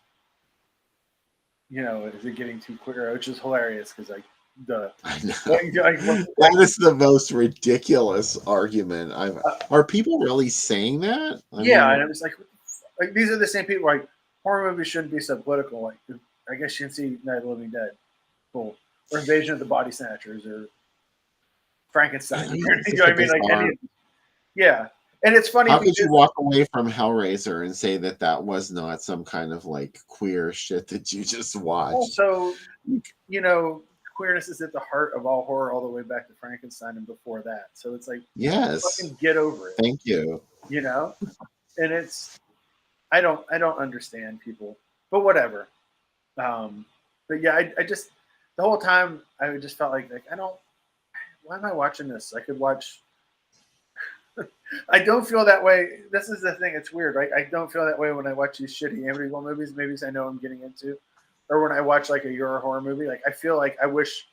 you know, is it getting too queer? Which is hilarious because, like, that is the most ridiculous argument. Are people really saying that? I mean, and it was like these are the same people. Like, horror movies shouldn't be so political. Like, I guess you can see Night of the Living Dead, cool, or Invasion of the Body Snatchers, or Frankenstein. You know what I mean? Like, yeah. And it's funny. How could you walk away from Hellraiser and say that was not some kind of like queer shit that you just watched? Also, you know, queerness is at the heart of all horror, all the way back to Frankenstein and before that. So it's like, yes, fucking get over it. Thank you. You know, and I don't understand people, but whatever. But yeah, I just the whole time I just felt like I don't. Why am I watching this? I could watch. I don't feel that way. This is the thing. It's weird, right? I don't feel that way when I watch these shitty Amityville movies I know I'm getting into, or when I watch like a Euro horror movie. Like I feel like I wish,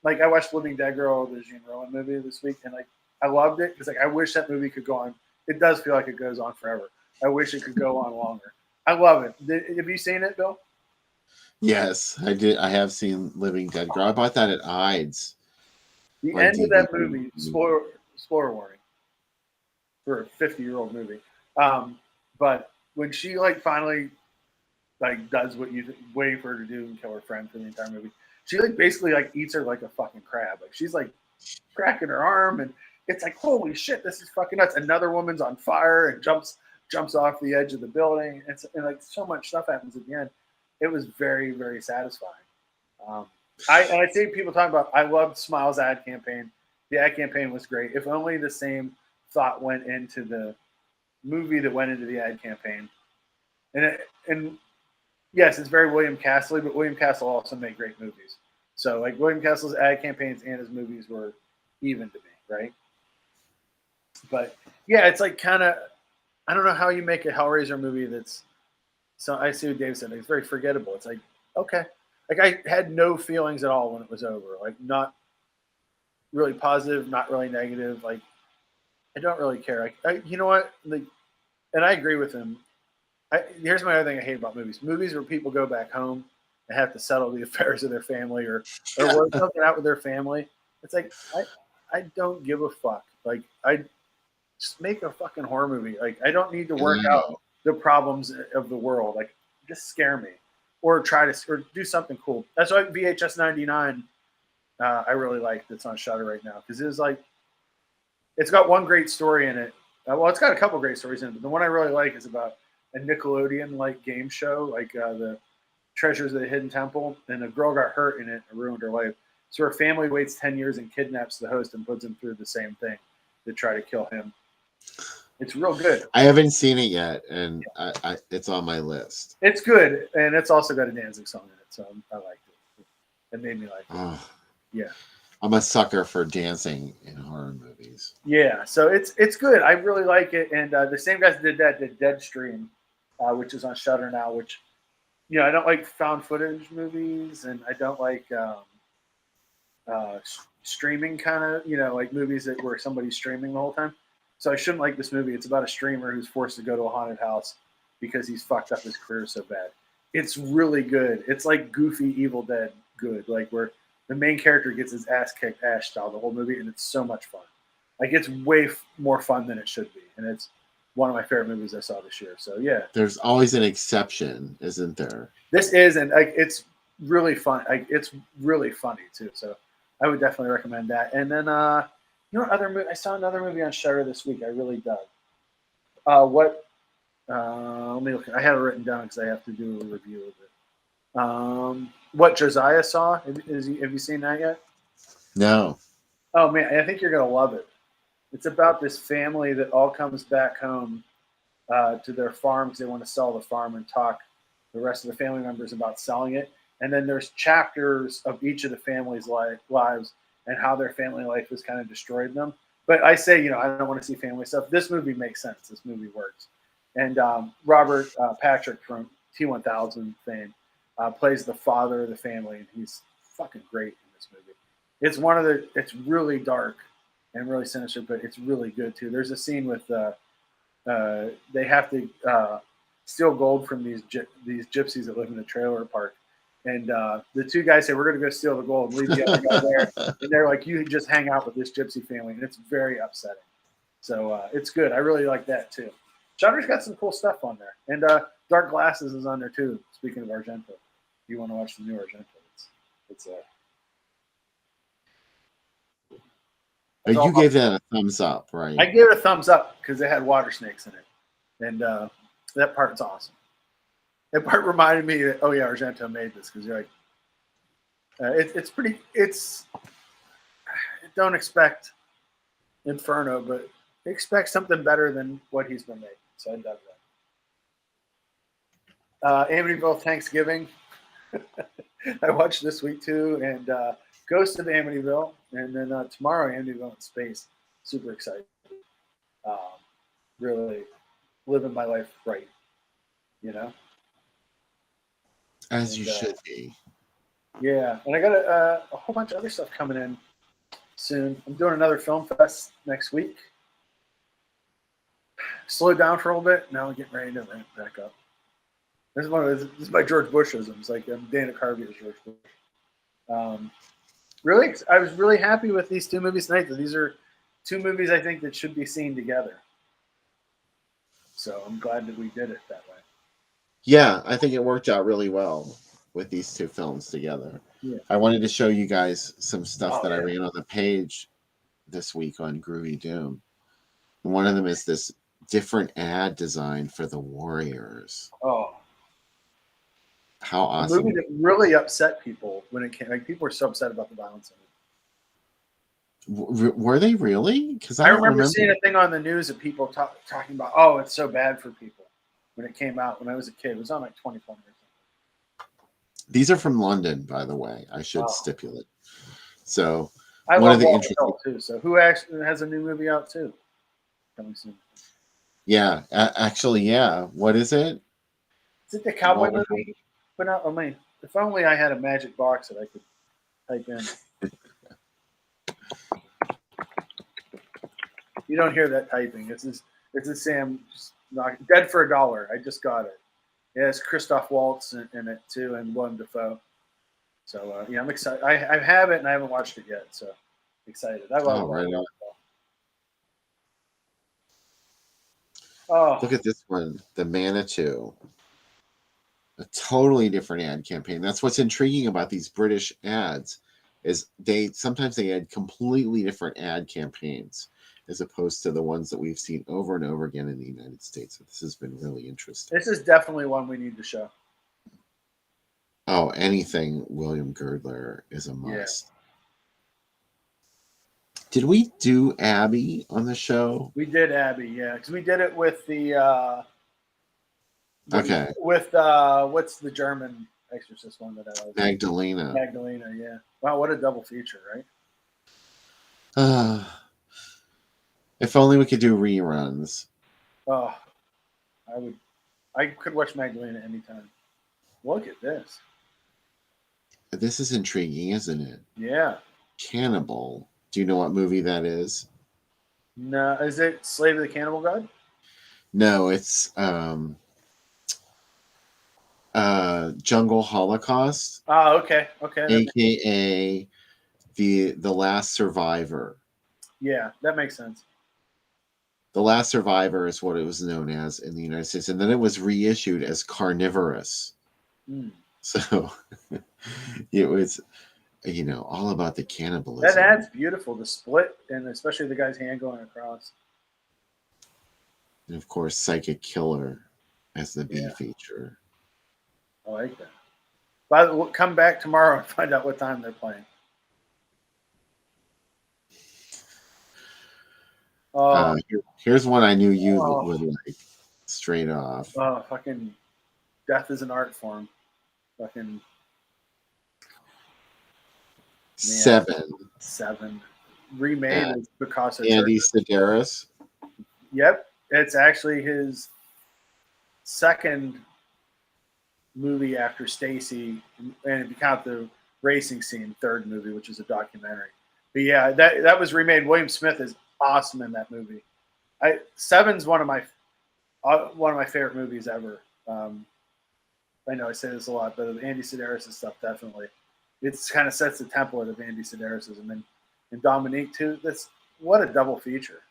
like I watched Living Dead Girl, the Jean Rowan movie this week, and like I loved it because like I wish that movie could go on. It does feel like it goes on forever. I wish it could go on longer. I love it. Have you seen it, Bill? Yes, I did. I have seen Living Dead Girl. I bought that at Ides. The on end of that DVD. movie, spoiler warning for a 50-year-old movie. But when she like finally like does what you wait for her to do and kill her friend for the entire movie, she like basically like eats her like a fucking crab. Like she's like cracking her arm, and it's like holy shit, this is fucking nuts. Another woman's on fire and jumps off the edge of the building, and like so much stuff happens at the end. It was very very satisfying. Um, I see people talking about. I loved Smile's ad campaign. The ad campaign was great. If only the same thought went into the movie that went into the ad campaign. And yes, it's very William Castle, but William Castle also made great movies. So like William Castle's ad campaigns and his movies were even to me, right? But yeah, it's like kind of I don't know how you make a Hellraiser movie that's so I see what Dave said. It's very forgettable. It's like okay, like I had no feelings at all when it was over. Like not really positive, not really negative. Like I don't really care. You know what? Like, and I agree with him. Here's my other thing I hate about movies. Movies where people go back home and have to settle the affairs of their family or work something out with their family. It's like I don't give a fuck. Like I just make a fucking horror movie. Like I don't need to work out the problems of the world. Like just scare me or or do something cool. That's why VHS 99 I really like that's on Shudder right now because it's got one great story in it. Well, it's got a couple great stories in it, but the one I really like is about a Nickelodeon-like game show, like the Treasures of the Hidden Temple, and a girl got hurt in it and ruined her life. So her family waits 10 years and kidnaps the host and puts him through the same thing to try to kill him. It's real good. I haven't seen it yet, and I it's on my list. It's good, and it's also got a Danzig song in it, so I liked it. It made me like it. Yeah. I'm a sucker for dancing in horror movies. Yeah, so it's good. I really like it, and the same guys that did that did Deadstream, which is on Shudder now. Which, you know, I don't like found footage movies, and I don't like streaming kind of, you know, like movies where somebody's streaming the whole time. So I shouldn't like this movie. It's about a streamer who's forced to go to a haunted house because he's fucked up his career so bad. It's really good. It's like goofy Evil Dead good, like where the main character gets his ass kicked Ash style the whole movie, and it's so much fun. Like it's way more fun than it should be, and it's one of my favorite movies I saw this year. So yeah, there's always an exception, isn't there? This is, and like it's really fun. Like it's really funny too. So I would definitely recommend that. And then you know what other movie? I saw another movie on Shudder this week. I really dug. Let me look. I had it written down because I have to do a review of it. What Josiah saw? Have you seen that yet? No. Oh man, I think you're gonna love it. It's about this family that all comes back home to their farm because they want to sell the farm and talk the rest of the family members about selling it. And then there's chapters of each of the family's lives and how their family life has kind of destroyed them. But I say, you know, I don't want to see family stuff. This movie makes sense. This movie works. And Robert Patrick from T1000 fame plays the father of the family, and he's fucking great in this movie. It's really dark and really sinister, but it's really good too. There's a scene with they have to steal gold from these gypsies that live in the trailer park. And the two guys say, we're going to go steal the gold and leave the other guy there. And they're like, you just hang out with this gypsy family. And it's very upsetting. So it's good. I really like that too. Shudder's got some cool stuff on there. And Dark Glasses is on there too. Speaking of Argento, if you want to watch the new Argento, it's you gave that a thumbs up, right? I gave it a thumbs up because they had water snakes in it. And that part's awesome. That part reminded me that, oh yeah, Argento made this because you're like, it's pretty. Don't expect Inferno, but expect something better than what he's been making. So I dug that. Amityville Thanksgiving. I watched this week too, and Ghost of Amityville, and then tomorrow Amityville in Space. Super excited. Um, really living my life right, you know. As And, you should be. Yeah, and I got a whole bunch of other stuff coming in soon. I'm doing another film fest next week. Slowed down for a little bit. Now I'm getting ready to ramp back up. This is my George Bushisms. Like I'm Dana Carvey as George Bush. Really, I was really happy with these two movies tonight. These are two movies I think that should be seen together. So I'm glad that we did it that way. Yeah, I think it worked out really well with these two films together. Yeah. I wanted to show you guys some stuff that I yeah. ran on the page this week on Groovy Doom. And one of them is this different ad design for the Warriors. Oh, how a awesome! movie that really upset people when it came. Like people were so upset about the violence in it. Were they really? Because I remember seeing a thing on the news of people talking about, oh, it's so bad for people when it came out when I was a kid. It was on like 2020 or something. These are from London, by the way. I should stipulate. So I one love of the interesting too. So who actually has a new movie out too? Coming soon. Yeah, actually, yeah. What is it? Is it the cowboy movie? But not, I mean, if only I had a magic box that I could type in. You don't hear that typing. It's this Sam just Dead for $1. I just got it. Yeah, it's Christoph Waltz in it too, and Willem Dafoe. So yeah, I'm excited. I have it and I haven't watched it yet. So excited. I love it. Oh, look at this one, the Manitou. A totally different ad campaign. That's what's intriguing about these British ads, is sometimes they had completely different ad campaigns as opposed to the ones that we've seen over and over again in the United States. So this has been really interesting. This is definitely one we need to show. Oh, anything William Girdler is a must. Yeah. Did we do Abby on the show? We did Abby, yeah, because we did it with the. Okay. With what's the German Exorcist one that I like? Magdalena. Magdalena, yeah. Wow, what a double feature, right? If only we could do reruns. Oh, I could watch Magdalena anytime. Look at this. This is intriguing, isn't it? Yeah. Cannibal. Do you know what movie that is? No, is it Slave of the Cannibal God? No, it's Jungle Holocaust. Oh, okay. AKA the Last Survivor. Yeah, that makes sense. The Last Survivor is what it was known as in the United States, and then it was reissued as Carnivorous. So it was, all about the cannibalism. That ad's beautiful. The split, and especially the guy's hand going across. And of course, Psychic Killer as the B feature. I like that. But we'll come back tomorrow and find out what time they're playing. Here's one I knew you would like, straight off. Oh, fucking Death is an Art Form. Fucking Seven. Remade with Picasso. Andy Sedaris. Yep. It's actually his second movie after Stacy, and if you count the racing scene, third movie, which is a documentary. But yeah, that was remade. William Smith is awesome in that movie. Seven's one of my favorite movies ever. I know I say this a lot, but Andy Sedaris' stuff definitely. It kind of sets the template of Andy Sedaris, and Dominique too. What a double feature.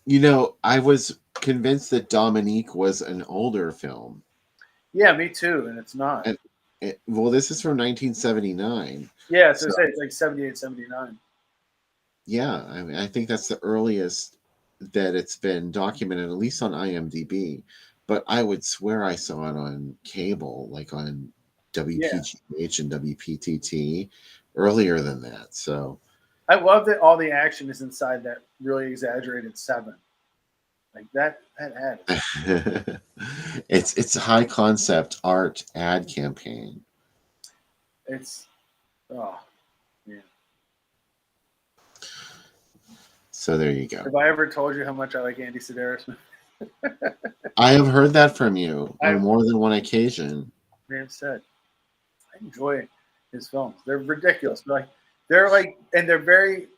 I was convinced that Dominique was an older film. Yeah, me too, and it's not. This is from 1979. Yeah, so it's like 78, 79. Yeah, I think that's the earliest that it's been documented, at least on IMDb. But I would swear I saw it on cable, like on WPGH and WPTT, earlier than that. So I love that all the action is inside that really exaggerated 7. Like that ad. It's a high concept art ad campaign. It's oh yeah. So there you go. Have I ever told you how much I like Andy Sedaris? I have heard that from you on I've more than one occasion. man said I enjoy his films. They're ridiculous, but and they're very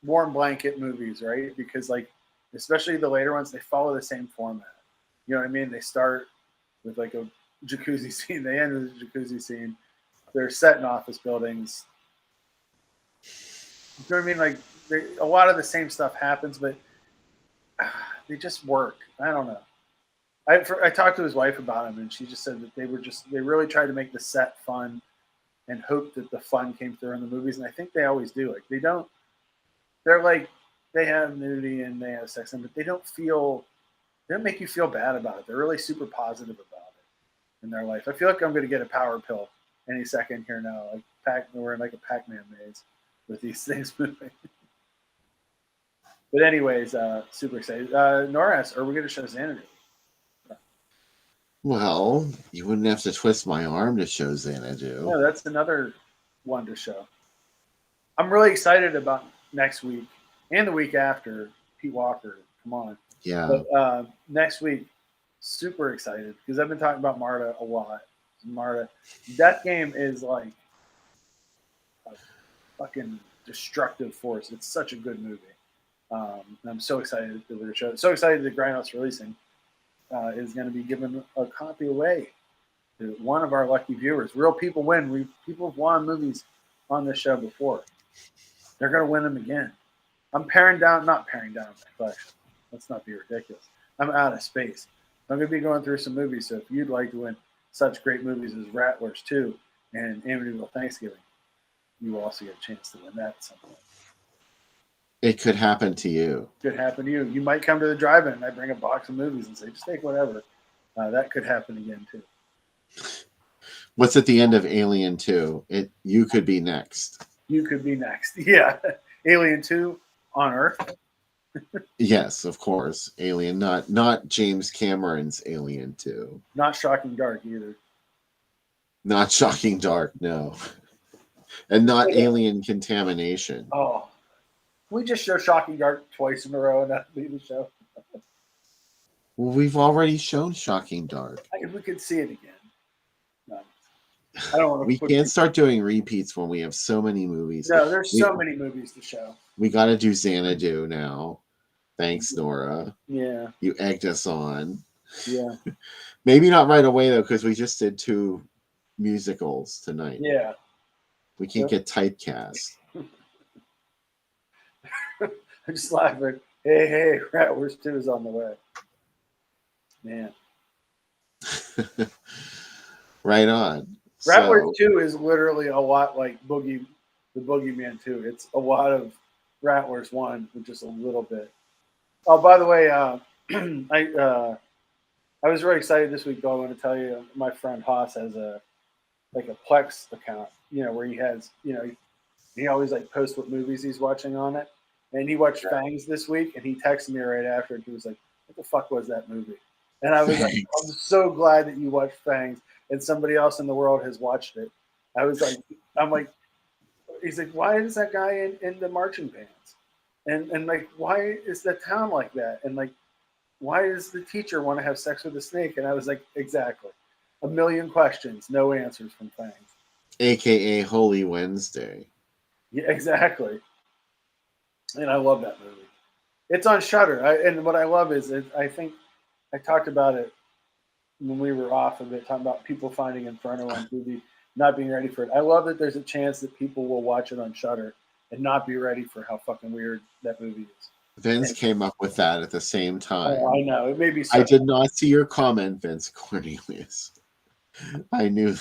warm blanket movies, right? Because like, especially the later ones, they follow the same format. You know what I mean? They start with like a jacuzzi scene. They end with a jacuzzi scene. They're set in office buildings. You know what I mean? Like, a lot of the same stuff happens, but they just work. I don't know. I talked to his wife about him, and she just said that they really tried to make the set fun and hope that the fun came through in the movies, and I think they always do. Like they're like they have nudity and they have sex, but they don't make you feel bad about it. They're really super positive about it in their life. I feel like I'm going to get a power pill any second here now. Like we're in like a Pac-Man maze with these things moving. But anyways, super excited. Nora asks, are we going to show Xanadu? Well, you wouldn't have to twist my arm to show Xanadu. No, that's another one to show. I'm really excited about next week and the week after. Pete Walker, come on. Yeah. But next week, super excited because I've been talking about Marta a lot. Marta, Death Game is like a fucking destructive force. It's such a good movie. I'm so excited that we're going to show it. So excited that Grindhouse Releasing is going to be giving a copy away to one of our lucky viewers. Real people win. People have won movies on this show before. They're going to win them again. I'm not paring down my collection. Let's not be ridiculous. I'm out of space. I'm going to be going through some movies. So if you'd like to win such great movies as Rattlers 2 and Amityville Thanksgiving, you will also get a chance to win that at some point. It could happen to you. Could happen to you. You might come to the drive-in and I bring a box of movies and say, just take whatever. That could happen again too. What's at the end of Alien 2? You could be next. You could be next. Yeah. Alien 2 on Earth. Yes, of course. Alien, not James Cameron's Alien 2. Not Shocking Dark either. Not Shocking Dark, no. And not Alien Contamination. Oh. Can we just show Shocking Dark twice in a row and that be the show? Well, we've already shown Shocking Dark. If we could see it again. No. I don't want to. We can't start doing repeats when we have so many movies. No, there's so many movies to show. We got to do Xanadu now. Thanks, Nora. Yeah. You egged us on. Yeah. Maybe not right away, though, because we just did 2 musicals tonight. Yeah. We can't get typecast. I'm just laughing. Hey, Rattlers 2 is on the way. Man. Right on. Rattlers 2 is literally a lot like the Boogeyman 2. It's a lot of Rattlers 1 with just a little bit. Oh, by the way, I was really excited this week, Bill. I want to tell you, my friend Haas has a Plex account, where he has, he always posts what movies he's watching on it. And he watched Fangs this week, and he texted me right after, and he was like, "What the fuck was that movie?" And I was like, "I'm so glad that you watched Fangs, and somebody else in the world has watched it." He's like, "Why is that guy in the marching pants? And why is the town like that? And why does the teacher want to have sex with a snake?" And I was like, "Exactly, a million questions, no answers from Fangs." AKA Holy Wednesday. Yeah, exactly. And I love that movie. It's on Shudder. And what I love is, I think I talked about it when we were off of it, talking about people finding Inferno on TV, not being ready for it. I love that there's a chance that people will watch it on Shudder and not be ready for how fucking weird that movie is. Vince came up with that at the same time. Oh, I know. It may be. I did not see your comment, Vince Cornelius. I knew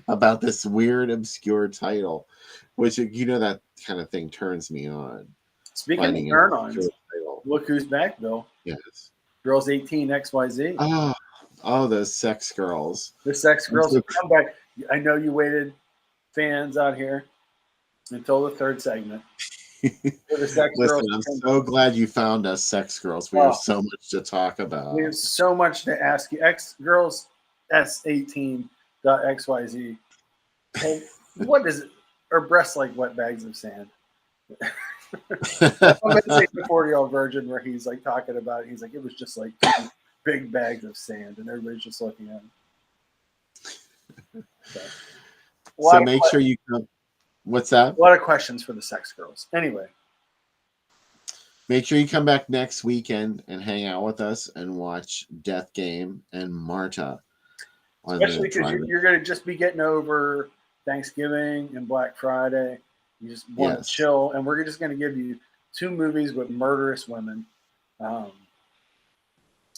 about this weird, obscure title, which, that kind of thing turns me on. Speaking of turn-ons, look who's back, Bill. Yes. Girls 18 XYZ. Oh, those sex girls. The sex girls have come back. I know you waited, fans out here, until the third segment. For the sex Listen, girls. I'm so glad you found us, sex girls. We have so much to talk about. We have so much to ask you. X girls S18.xyz. Hey, what is it? Or breasts like wet bags of sand. I'm gonna say the 40-year-old virgin where he's like talking about it. He's like, it was just like 2 big bags of sand, and everybody's just looking at him. So make sure you come. What's that? A lot of questions for the sex girls. Anyway. Make sure you come back next weekend and hang out with us and watch Death Game and Marta. Especially because you're going to just be getting over Thanksgiving and Black Friday. You just want to chill. And we're just going to give you 2 movies with murderous women.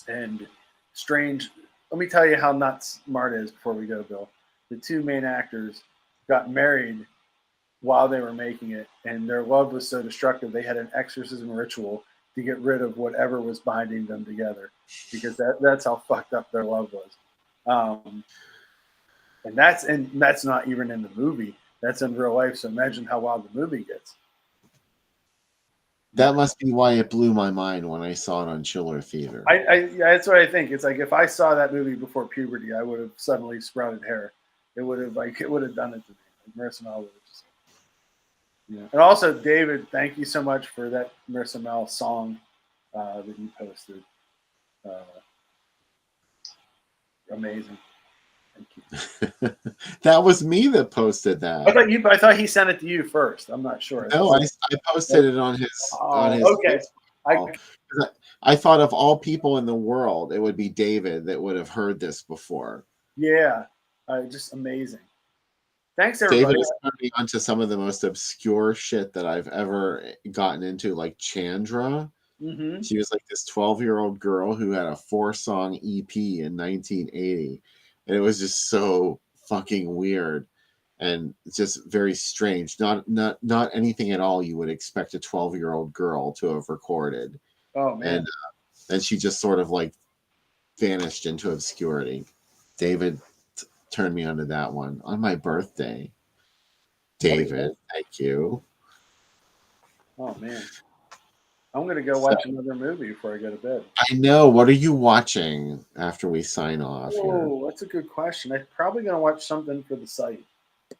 And strange. Let me tell you how nuts Marta is before we go, Bill. The 2 main actors got married while they were making it, and their love was so destructive they had an exorcism ritual to get rid of whatever was binding them together, because that's how fucked up their love was. And that's not even in the movie. That's in real life. So imagine how wild the movie gets. That must be why it blew my mind when I saw it on Chiller Theater. That's what I think. It's like if I saw that movie before puberty, I would have suddenly sprouted hair. It would have done it to me. Like Marissa Mel would have just. Yeah. And also, David, thank you so much for that Marissa Mel song that you posted. Amazing. Thank you. That was me that posted that. I thought he sent it to you first. I'm not sure. No, I posted it on his. Okay. I thought of all people in the world, it would be David that would have heard this before. Yeah, just amazing. Thanks, everybody. David is coming onto some of the most obscure shit that I've ever gotten into, like Chandra. Mm-hmm. She was like this 12-year-old girl who had a 4-song EP in 1980. And it was just so fucking weird and just very strange. Not anything at all you would expect a 12-year-old girl to have recorded. Oh, man. And she just sort of like vanished into obscurity. David turned me onto that one on my birthday. David, thank you. Oh, man. I'm going to go watch another movie before I go to bed. I know. What are you watching after we sign off? Oh, that's a good question. I'm probably going to watch something for the site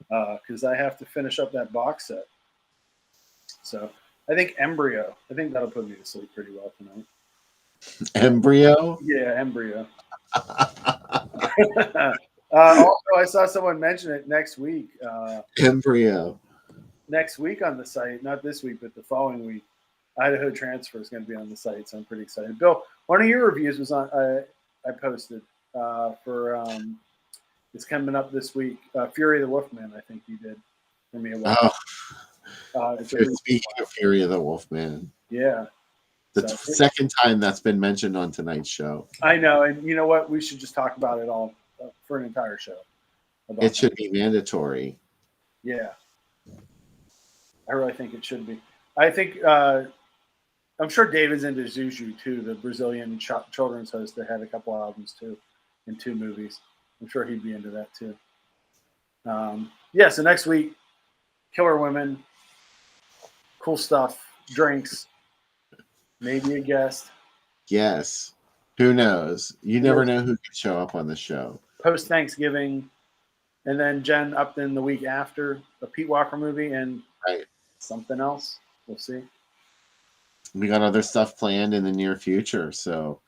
because I have to finish up that box set. So I think Embryo. I think that'll put me to sleep pretty well tonight. Embryo? Yeah, Embryo. Also, I saw someone mention it next week. Embryo. Next week on the site, not this week, but the following week. Idaho Transfer is going to be on the site, so I'm pretty excited. Bill, one of your reviews was on. I posted for it's coming up this week. Fury of the Wolfman, I think you did for me. Speaking of Fury of the Wolfman, yeah, the second time that's been mentioned on tonight's show. I know, and you know what? We should just talk about it all for an entire show. It should be mandatory. Yeah, I really think it should be. I think. I'm sure David's into Zuzu too, the Brazilian children's host that had a couple albums too, and 2 movies. I'm sure he'd be into that too. So next week, killer women, cool stuff, drinks, maybe a guest. Yes. Who knows? You never know who could show up on the show. Post Thanksgiving, and then Jen up in the week after, a Pete Walker movie and something else. We'll see. We got other stuff planned in the near future, so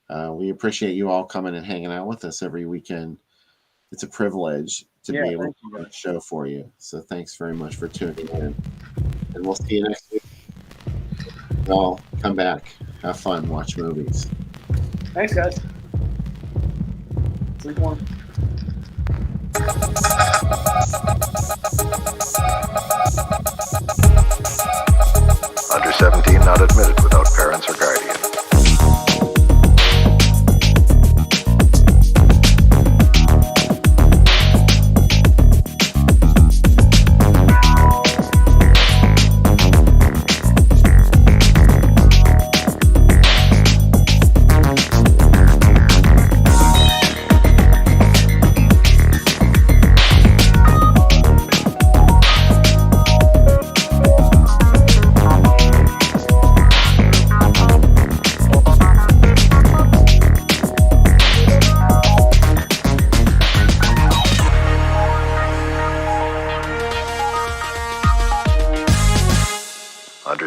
we appreciate you all coming and hanging out with us every weekend. It's a privilege to be able to do a show for you. So thanks very much for tuning in, and we'll see you next week. Y'all come back, have fun, watch movies. Thanks, guys. Sleep warm. Under 17 not admitted without parents or guardian.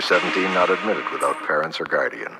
17 not admitted without parents or guardian.